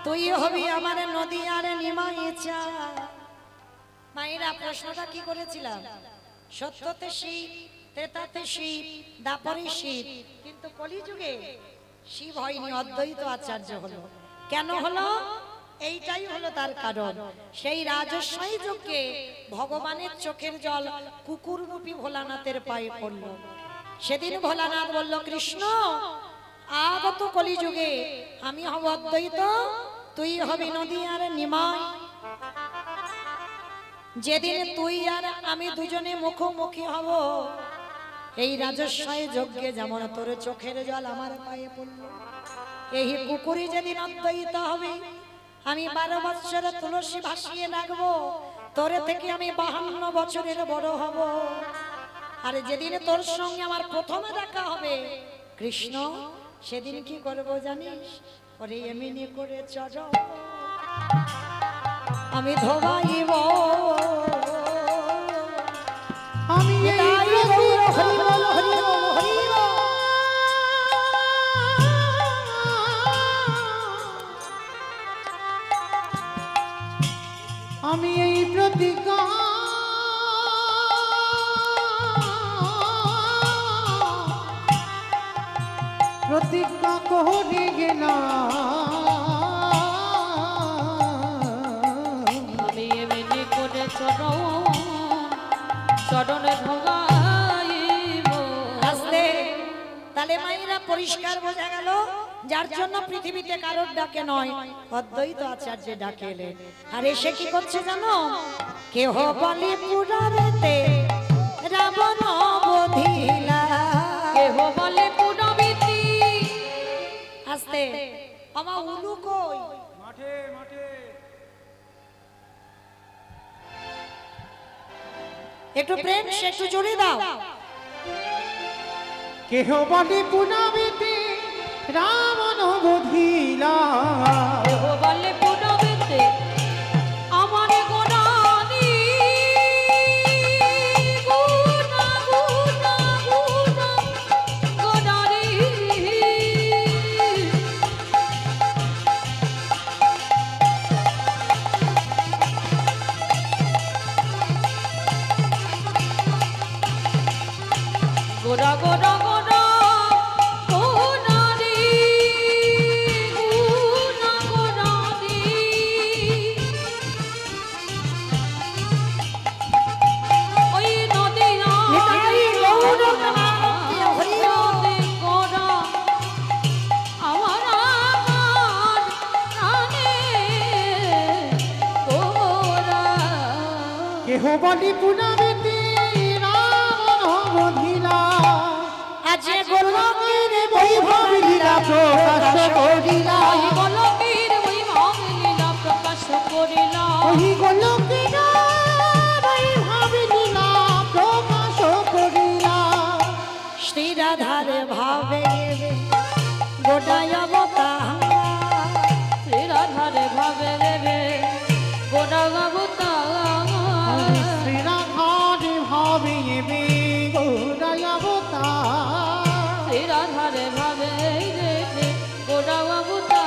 তুই হবি আমার নদী আর নিমাইচা। মায়েরা প্রশ্নটা কি করেছিলাম, সত্যতে শিব, ত্রেতাতে শিব, দাপরে শিব, কিন্তু কলিযুগে শিব হয়নি, অদ্বৈত আচার্য হলো। কেন হলো? এইটাই হলো তার কারণ। সেই রাজস্বই যুগে ভগবানের চোখের জল কুকুর রূপী ভোলানাথের পায়ে পড়ল। সেদিন ভোলানাথ বলল, কৃষ্ণ আগত কলিযুগে আমি হব অদ্বৈত, তুই হবি নদী আর নিমাই। যেদিন তুই আর আমি দুজনে মুখোমুখি হব, এই রাজস্বই যজ্ঞে যেমন তোর চোখের জল আমার পায়ে পড়ল, এই কুকুরি যেদিন অদ্বৈত হবে, আমি 12 বছর তুলসী ভাসিয়ে রাখবো, তোর থেকে আমি 52 বছরের বড় হব। আর যেদিন তোর সঙ্গে আমার প্রথমে দেখা হবে কৃষ্ণ, সেদিন কি করবো জানিস? ওরে এমনি করে চরণ আমি ধোবাইব, আমি আমি এই প্রতিজ্ঞা প্রতিজ্ঞা করে গেলাম, আমি এমনি করে চরণ চরণ ধোয়াইছে। পরিষ্কার বোঝা গেল যার জন্য পৃথিবীতে কারোর ডাকে নয় অদ্বৈত আচার্যের ডাকে এলেন। আর এসে কি করছে জানো? কেহ বলে পুরাবেতে রাবণ বধিলা, কেহ বলে পুনবিতি। আস্তে আমার উলু কই? মাঠে মাঠে একটু প্রেম সে একটু জোরে দাও। কেহ বলে পুনাবিতে রাবণ বধিলা, কেহ বলে পুনবিতি আমার গোনানি। গুনা গুনা গুনা গোনানি। গোরা গোরা গোরা গোনানি। গুনা গোনানি। ওই নদী নিতাই গৌর প্রেমানন্দে হরি বল। গোরা আমার আমার প্রাণে গোরা। কেহ বলে পুনাবিতে রাবণ বধিলা, আজ গোলকের বৈভব বৈভব লীলা প্রকাশ করিলা, ওই গোলকের বৈভব লীলা প্রকাশ করিলা। ওই গোলকের বৈভব লীলা প্রকাশ করিলা, শ্রী রাধার ভাবে গোটায় অবতার। শ্রী রাধারে ভাবে রে গোরা গাবতা। শ্রী রাধার ভাবে এবে গৌরায় অবতার, শ্রী রাধারে ভাবে রে গোরা গাবতা।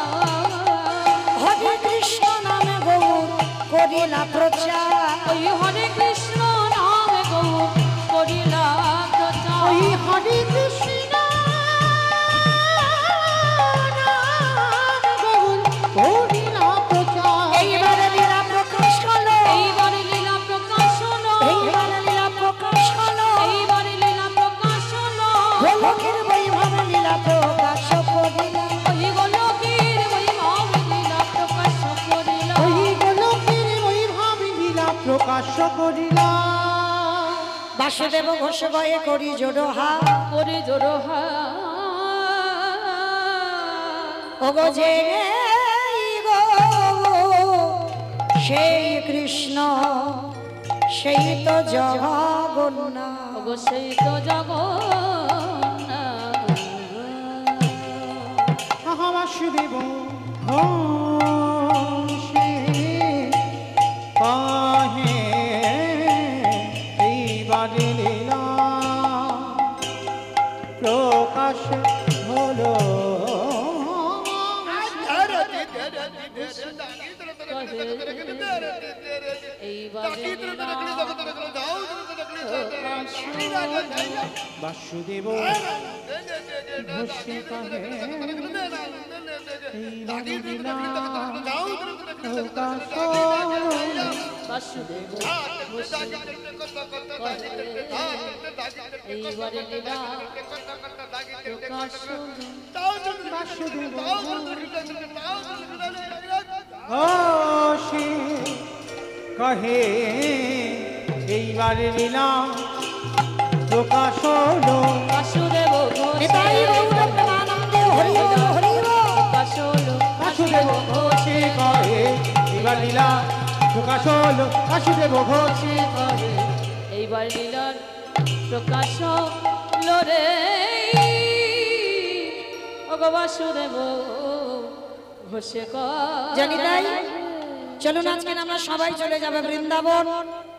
হরে কৃষ্ণ নামে গৌর করিলা প্রচার। ওই হরে কৃষ্ণ নামে গৌর করিলা প্রচার। ওই হরে কৃষ্ণ নাম গৌর করিলা প্রচার, এইবারে লীলা প্রকাশ হলো, এইবারে লীলা প্রকাশ হলো। এইবারে লীলা প্রকাশ হলো, এইবারে লীলা প্রকাশ হলো। গোলকের বৈভব লীলা প্রকাশ করিলা। ওই গোলকের বৈভব লীলা প্রকাশ করিলা। ওই গোলকের বৈভব লীলা প্রকাশ করিলা, বাসুদেব ঘোষ গয়ে করি জোড়হা। করে জোড়হা। ওগো যে গো সেই কৃষ্ণ সেই তো জগন্নাথ। ওগো সেই তো জগন্নাথ। বাসুদেব ঘোষে কাহে এইবারে লীলা প্রকাশ হলো, এইবারে লীলা বাসুদেব ঘোষে কাহে এইবারে লীলা প্রকাশ হলো, বাসুদেব এইবারে লীলা প্রকাশ হলো। বাসুদেব ঘোষে কহে এইবারে লীলা প্রকাশ হলো, বাসুদেব ঘোষ নিতাই গৌর প্রেমানন্দে হরি বল হরি বল। প্রকাশ হলো। বাসুদেব ঘোষে কহে এইবার লীলা প্রকাশ হলো, বাসুদেব ঘোষে করে এইবার লীলার প্রকাশ হলো রে। ওগো বাসুদেব ঘোষে জানি তাই। চলুন আজকে আমরা সবাই চলে যাবে বৃন্দাবন।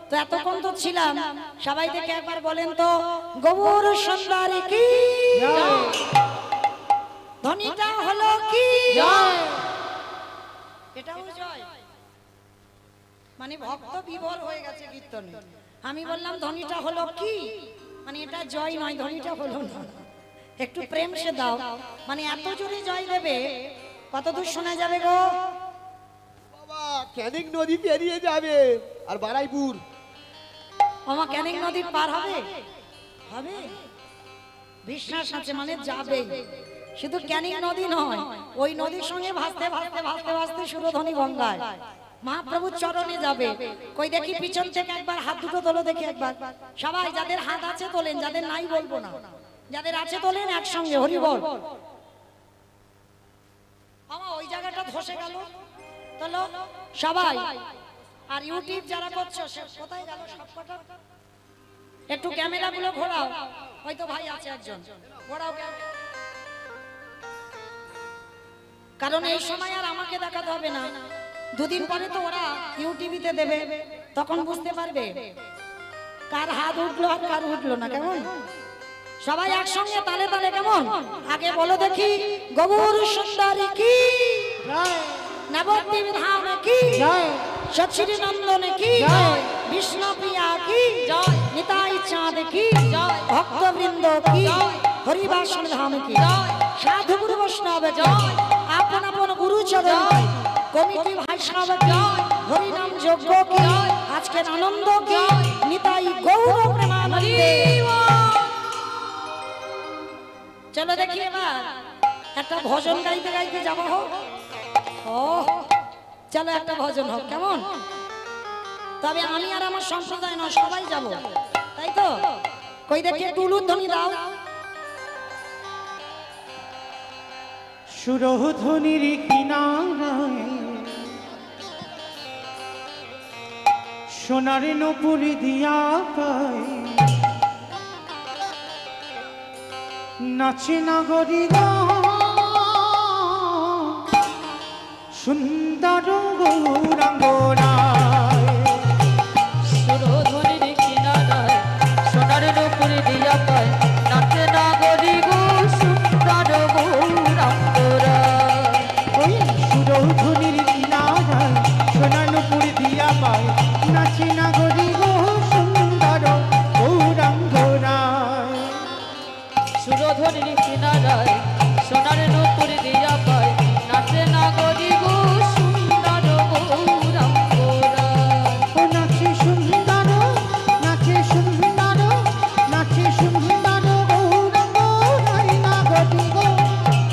তো এতক্ষণ তো ছিলাম, সবাই থেকে একবার বলেন তো গৌর সুন্দরী কি ধ্বনিটা হলো কি? জয়। এটাও জয়, মানে ভক্ত বিভোর হয়ে গেছে কীর্তনে। আমি বললাম ধ্বনিটা হলো কি, মানে এটা জয় নয়, ধ্বনিটা হলো না। একটু প্রেম সে দাও, মানে এত জোরে জয় দেবে কত দূর শোনা যাবে গো? বাবা ক্যানিং নদী পেরিয়ে যাবে আর বারাইপুর। আমার ক্যানিং নদীর পার হবে হবে বিশ্বাস আছে মানে যাবে। শুধু ক্যানিং নদী নয়, ওই নদীর সঙ্গে ভাসতে ভাসতে ভাসতে ভাসতে সুরধনী গঙ্গায় মহাপ্রভুর চরণে যাবে। কই দেখি পিছন থেকে একবার হাত দুটো তোলো দেখি একবার। সবাই যাদের হাত আছে তোলেন, যাদের নাই বলবো না, যাদের আছে তোলেন একসঙ্গে হরি বল। আমার ওই জায়গাটা ধসে গেল, তোলো সবাই। আর ইউটিউব যারা করছো সে কোথায় গেল সবকটা? একটু ক্যামেরা গুলো ঘোরাও, হয়তো ভাই আছে একজন, ঘোরাও ক্যামেরা। কারণ এই সময় আর আমাকে দেখাতে হবে না, দুদিন পরে তো ওরা ইউটিভিতে দেবে, তখন বুঝতে পারবে কার হাত উঠলো আর কার উঠলো না। কেমন সবাই একসঙ্গে তালে তালে কেমন? আগে বলো দেখি, গৌর সুন্দরী কি নবদ্বীপ ধাম কি সচ্চিরি নন্দন কি বিষ্ণু প্রিয়া কি নিতাই চাঁদ কি ভক্তবৃন্দ কি হরিবাসন ধাম কি সাধু গুরু বৈষ্ণব কি আপন আপন গুরু চরণ কি কমিটি ভাইষ্ণব কি হরিনাম যজ্ঞ কি আজকের আনন্দ কি নিতাই গৌর প্রেমানন্দে। চলো দেখি এবার একটা ভজন গাইতে গাইতে যাবো। হোক ও চলো একটা ভজন হোক, কেমন? তবে আমি আর আমার সম্প্রদায় নয়, সবাই যাব, তাই তো? কই দেখি একটু উলুধ্বনি দাও। সুরধ্বনির কিনারায় সোনার নূপুর দিয়া পায় নাচে নাগরী সুন্দর গৌরাঙ্গরায়। সুরধনির কিনারায় সোনার নূপুর দিয়া পায় নাচে নাগরী গো সুন্দর গৌরাঙ্গরায়। ওই সুরধ্বনির কিনারায় সোনার নূপুর দিয়া পায় নাচে নাগরী সুন্দর গৌরাঙ্গরায়। সুরধনির কিনারায় সোনার নূপুর দিয়া পায় নাচে নাগরী গো সুন্দর গৌরাঙ্গরায়। ও নাচে সুন্দর নাচে সুন্দর নাচে সুন্দর গৌরাঙ্গরায় নাগরী গো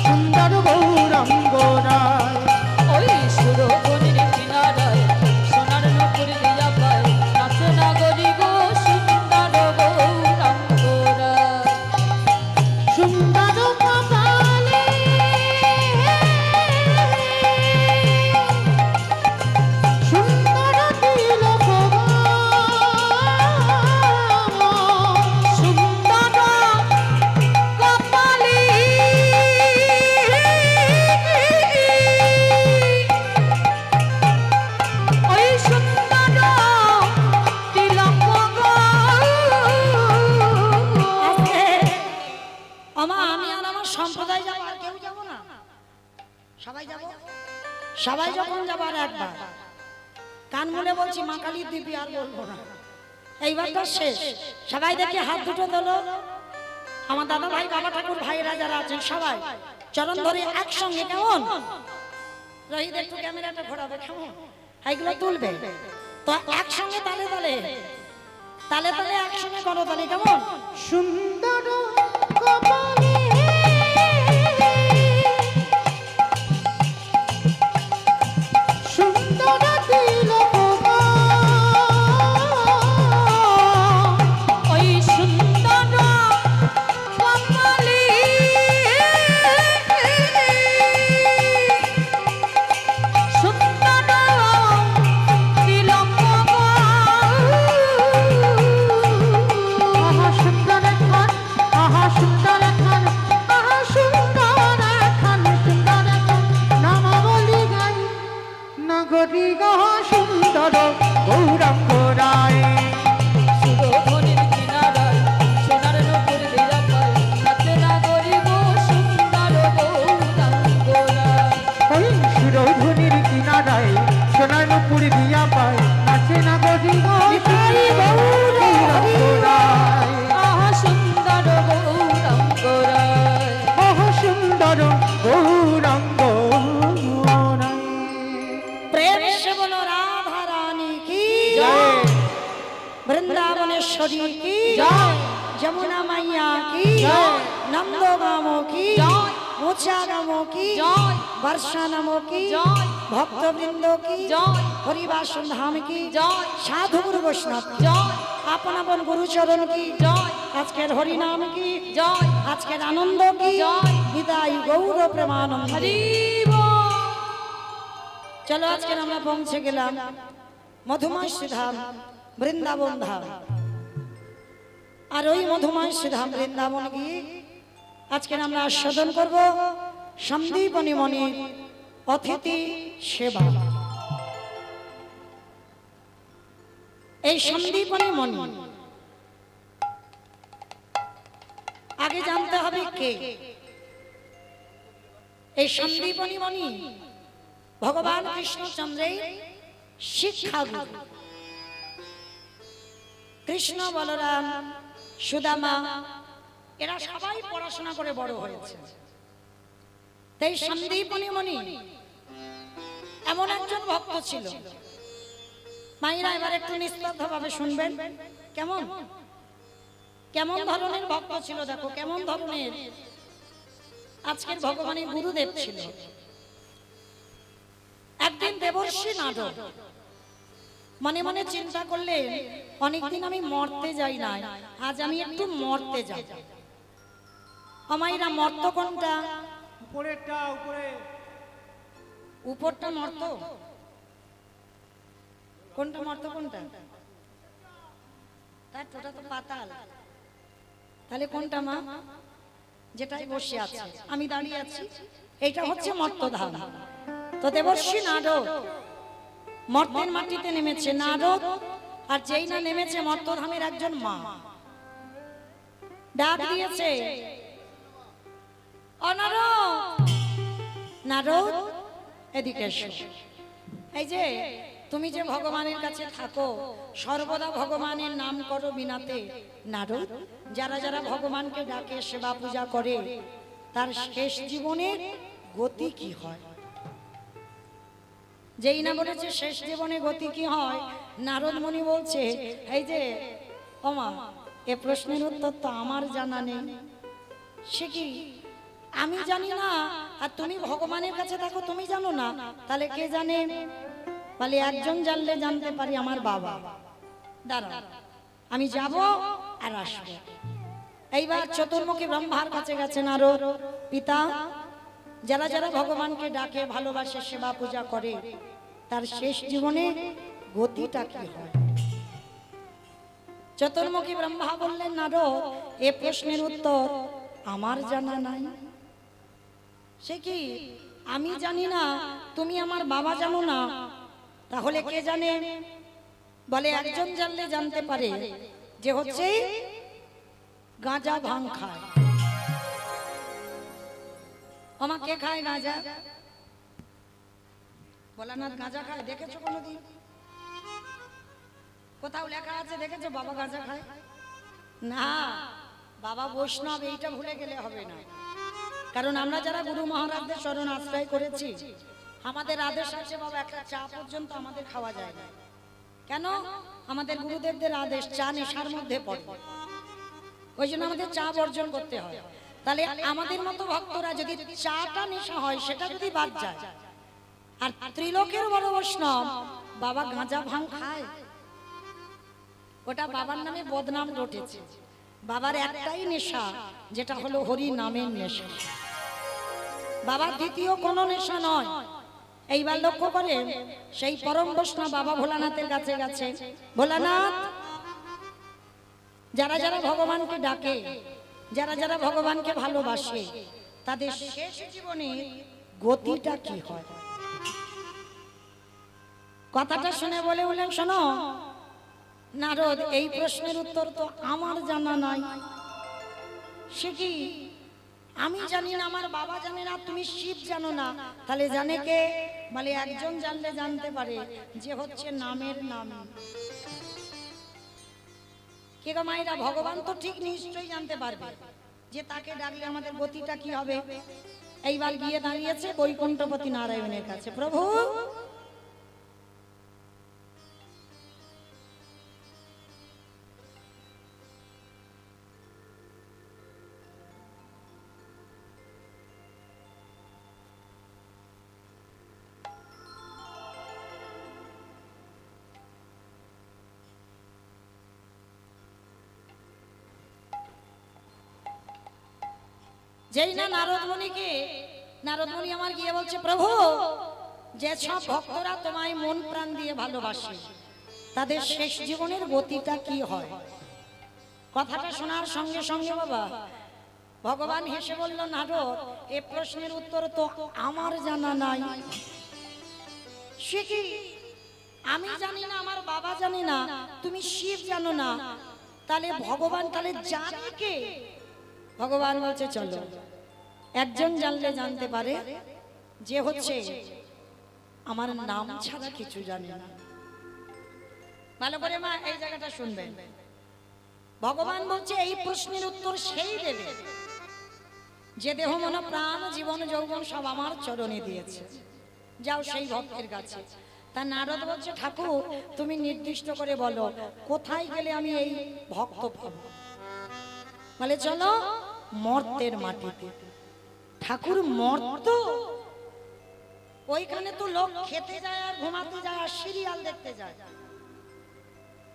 সুন্দর গৌরাঙ্গরায়। ওই সুরধনির কিনারায় সোনার নূপুর দিয়া পায় নাচে নাগরী গো সুন্দর গৌরাঙ্গরায়। সুন্দর কপালে সুন্দর তিলক সুন্দর কপালে ওই সুন্দর তিলক আমা আমি আর আমার সম্প্রদায় যাবো, আর কেউ যাবো না, সবাই যাবো। সবাই যখন যাবো আর একবার কান মুলে বলছি মা কালীর দিবি, আর বলবো না, এইবারটা শেষ। সবাই দেখি হাত দুটো তোলো। আমার দাদা ভাই বাবা ঠাকুর ভাইরা যারা আছেন সবাই চরণ ধরে একসঙ্গে, কেমন? রহিত একটু ক্যামেরাটা ঘোরাবে, কেমন? এইগুলো তুলবে তো একসঙ্গে তালে তালে তালে তালে একসঙ্গে করতালি, কেমন? সুন্দর কপালে সুন্দর তিলক ওই সুন্দর কপালে সুন্দর তিলক সুন্দর মোহনা মাইয়া কি জয়। নন্দগাম কি জয়। মোচাগাম কি জয়। বর্ষা নাম কি জয়। ভক্তবৃন্দ কি জয়। হরিবাসন ধাম কি জয়। সাধু গুরু বৈষ্ণব কি জয়। আপন আপন গুরুচরণ কি জয়। আজকের হরিনাম কি জয়। আজকের আনন্দ কি জয়। বিদায় গৌর প্রেমানন্দ। হরি বল। চলো আজকে আমরা পৌঁছে গেলাম মধুময় ধাম বৃন্দাবন ধাম। আর ওই মধুময় ধাম বৃন্দাবন গিয়ে আজকে আমরা আস্বাদন করব সন্দীপনী মণির অতিথি সেবা। এই সন্দীপনী মণি আগে জানতে হবে কে এই সন্দীপনী মণি। ভগবান কৃষ্ণচন্দ্রের শিক্ষাগুরু। কৃষ্ণ বলরাম সুদামা এরা সবাই পড়াশোনা করে বড় হয়েছে। তাই সন্দীপনী মণি এমন একজন ভক্ত ছিল। মায়েরা এবার একটু নিস্তব্ধ ভাবে শুনবেন। কেমন কেমন ধরনের ভক্ত ছিল দেখো, কেমন ধরনের আজকের ভগবানের গুরুদেব ছিল। একদিন দেবর্ষি নারদ মনে মনে চিন্তা করলেন, অনেকদিন আমি মরতে যাই না, আজ আমি একটু মরতে যাই। আমাইরা মর্ত কোনটা? উপরেরটা উপরে উপরটা মর্ত, কোনটা মর্ত কোনটা? তার ওটা তো পাতাল। তাহলে কোনটা মা? যেটাই বসে আছে, আমি দাঁড়িয়ে আছি, এইটা হচ্ছে মর্তধাম। তো দেবর্ষি নারদ মর্তের মাটিতে নেমেছে। নারদ আর যেই না নেমেছে মর্তধামের একজন মা ডাক দিয়েছে, অনারদ, নারদ এদিকে এসো। এই যে তুমি যে ভগবানের কাছে থাকো, সর্বদা ভগবানের নাম করো বিনাতে। নারদ, যারা যারা ভগবানকে ডাকে, সেবা পূজা করে, তার শেষ জীবনের গতি কি হয়? যেই না বলেছে শেষ জীবনে গতি কি হয়, নারদ মুনি বলছে, এই যে ওমা, এ প্রশ্নের উত্তর তো আমার জানা নেই। সে কি আমি জানি না, আর তুমি ভগবানের কাছে থাকো তুমি জানো না? তাহলে কে জানে? বলে একজন জানলে জানতে পারি, আমার বাবা। দাঁড়া, আমি যাব আর আসবো। এইবার চতুর্মুখী ব্রহ্মার কাছে গেছে নারদ। পিতা, যারা যারা ভগবানকে ডাকে, ভালোবাসে, সেবা পূজা করে, তার শেষ জীবনে গতিটা কি হয়? চতুর্মুখী ব্রহ্মা বললেন, নারদ, এ প্রশ্নের উত্তর আমার জানা নাই। সে কি আমি জানি না, তুমি আমার বাবা জানো না, তাহলে কে জানে? বলে একজন জানলে জানতে পারে, যে হচ্ছে গাঁজা ভাং খায়। আমাকে খায় গাঁজা? ভোলানাথ গাঁজা খায়, দেখেছো কোনোদিন? কোথাও লেখা আছে দেখেছো বাবা গাঁজা খায়? না, বাবা বৈষ্ণব, এইটা ভুলে গেলে হবে না। কারণ আমরা যারা গুরু মহারাজদের শরণ আশ্রয় করেছি, আমাদের আদেশ আছে বাবা, একটা চা পর্যন্ত আমাদের খাওয়া যায় না। কেন? আমাদের গুরুদেবদের আদেশ, চা নেশার মধ্যে পড়ে, ওই জন্য আমাদের চা বর্জন করতে হয়। তাহলে আমাদের মতো ভক্তরা যদি চাটা নেশা হয়, সেটা যদি বাদ যায়, আর ত্রিলোকের বড় বৈষ্ণব বাবা গাঁজা ভাং খায়, ওটা বাবার নামে বদনাম রটেছে। বাবার একটাই নেশা, যেটা হলো হরি নামের নেশা। বাবার দ্বিতীয় কোনো নেশা নয়। এইবার লক্ষ্য করে সেই পরম বৈষ্ণব বাবা ভোলানাথের কাছে গেছে। ভোলানাথ, যারা যারা ভগবানকে ডাকে, যারা যারা ভগবানকে ভালোবাসে, তাদের শেষ জীবনে গতিটা কি হয়? কথাটা শুনে বলে বললেন, শোনো নারদ, এই প্রশ্নের উত্তর তো আমার জানা নাই। সে কি আমি জানি না, আমার বাবা জানে না, তুমি শিব জানো না, তাহলে জানে কে? বলে একজন জানলে জানতে পারে, যে হচ্ছে নামের নাম। কে গো মায়েরা, ভগবান তো ঠিক নিশ্চয়ই জানতে পারবে যে তাকে ডাকলে আমাদের গতিটা কি হবে। এইবার গিয়ে দাঁড়িয়েছে বৈকুণ্ঠপতি নারায়ণের কাছে। প্রভু, যেই না নারদমণি আমার গিয়ে বলছে, প্রভু যে সব ভক্তরা তোমায় মন প্রাণ দিয়ে ভালোবাসে তাদের শেষ জীবনের গতিটা কি হয়? কথাটা শোনার সঙ্গে সঙ্গে বাবা ভগবান হেসে বলল, নারদ, এ প্রশ্নের উত্তর তো আমার জানা নাই। সে কি? আমি জানি না, আমার বাবা জানে না, তুমি শিব জানো না, তাহলে ভগবান তাহলে জানে কে? ভগবান বলছে, চলো একজন জানলে জানতে পারে, যে হচ্ছে আমার নাম ছাড়া কিছু জানে না। ভালো করে মা এই জায়গাটা শুনবেন। ভগবান বলছে এই প্রশ্নের উত্তর সেই দেবে যে দেহ মন প্রাণ জীবন যৌবন সব আমার চরণে দিয়েছে। যাও সেই ভক্তের কাছে। তা নারদ বলছে, ঠাকুর তুমি নির্দিষ্ট করে বলো কোথায় গেলে আমি এই ভক্ত পাবো? বলে চলো মর্তের মাটিতে। ঠাকুর মর্ত? ওইখানে তো লোক খেতে যায় আর ঘুমাতে যায় আর সিরিয়াল দেখতে যায়।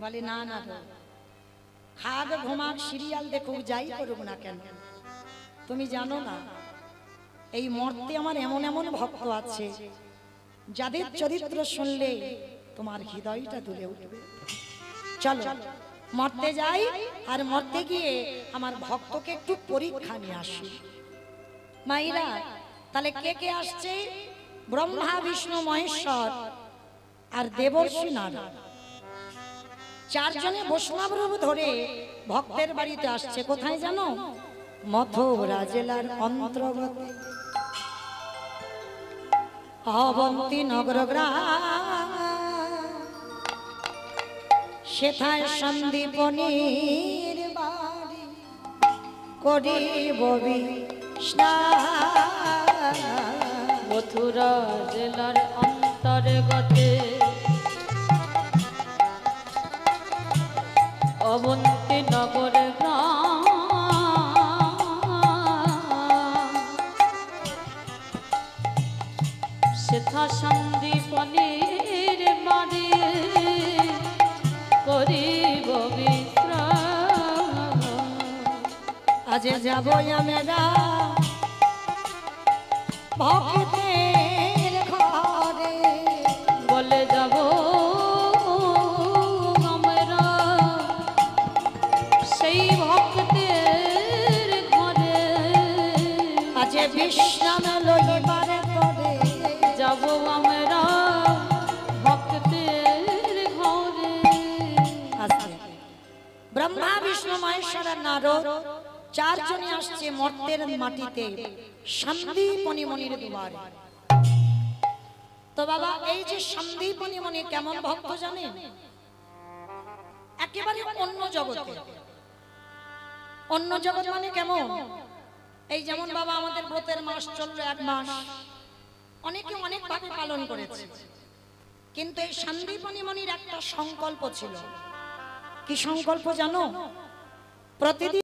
বলে না না, খাগ ঘুমাক সিরিয়াল দেখুক যাই করুক না কেন, তুমি জানো না এই মর্তে আমার এমন এমন ভক্ত আছে যাদের চরিত্র শুনলে তোমার হৃদয়টা দুলে উঠবে। চলো মর্তে যাই, আর মর্তে গিয়ে আমার ভক্তকে একটু পরীক্ষা নিয়ে আসি। মাইরা তাহলে কে কে আসছে? ব্রহ্মা বিষ্ণু মহেশ্বর আর দেবর্ষি নারদ, চারজনে বৈষ্ণব রূপ ধরে ভক্তের বাড়িতে আসছে। কোথায় জানো? মথুরা জেলার অন্তর্গত অবন্তী নগর গ্রাম, সেথায় সন্দীপনীর বাড়ি করিব স্নান। মথুরা জেলার অন্তর্গতে অবন্তী নগর গ্রাম, সেথা সন্দীপনীর বাড়ি করিব বিশ্রাম। আজ যাব আমরা ভক্তের ঘরে, বলে যাব আমরা সেই ভক্তের ঘরে। আজ বিশ্রাম লইবার তরে যাব আমরা ভক্তের ঘরে। আসছে ব্রহ্মা বিষ্ণু মহেশ্বর আর নারদ চারজনে আসছে মর্তের মাটিতে সন্দীপনী মনির দুয়ারে। তো বাবা এই যে সন্দীপনী মনি কেমন ভক্ত জানেন? একেবারে অন্য জগতে। অন্য জগৎ মানে কেমন? এই যেমন বাবা আমাদের ব্রতের মাস চললো 1 মাস, অনেকে অনেক ভাবে পালন করেছে, কিন্তু এই সন্দীপনী মনির একটা সংকল্প ছিল। কি সংকল্প জানো? প্রতিদিন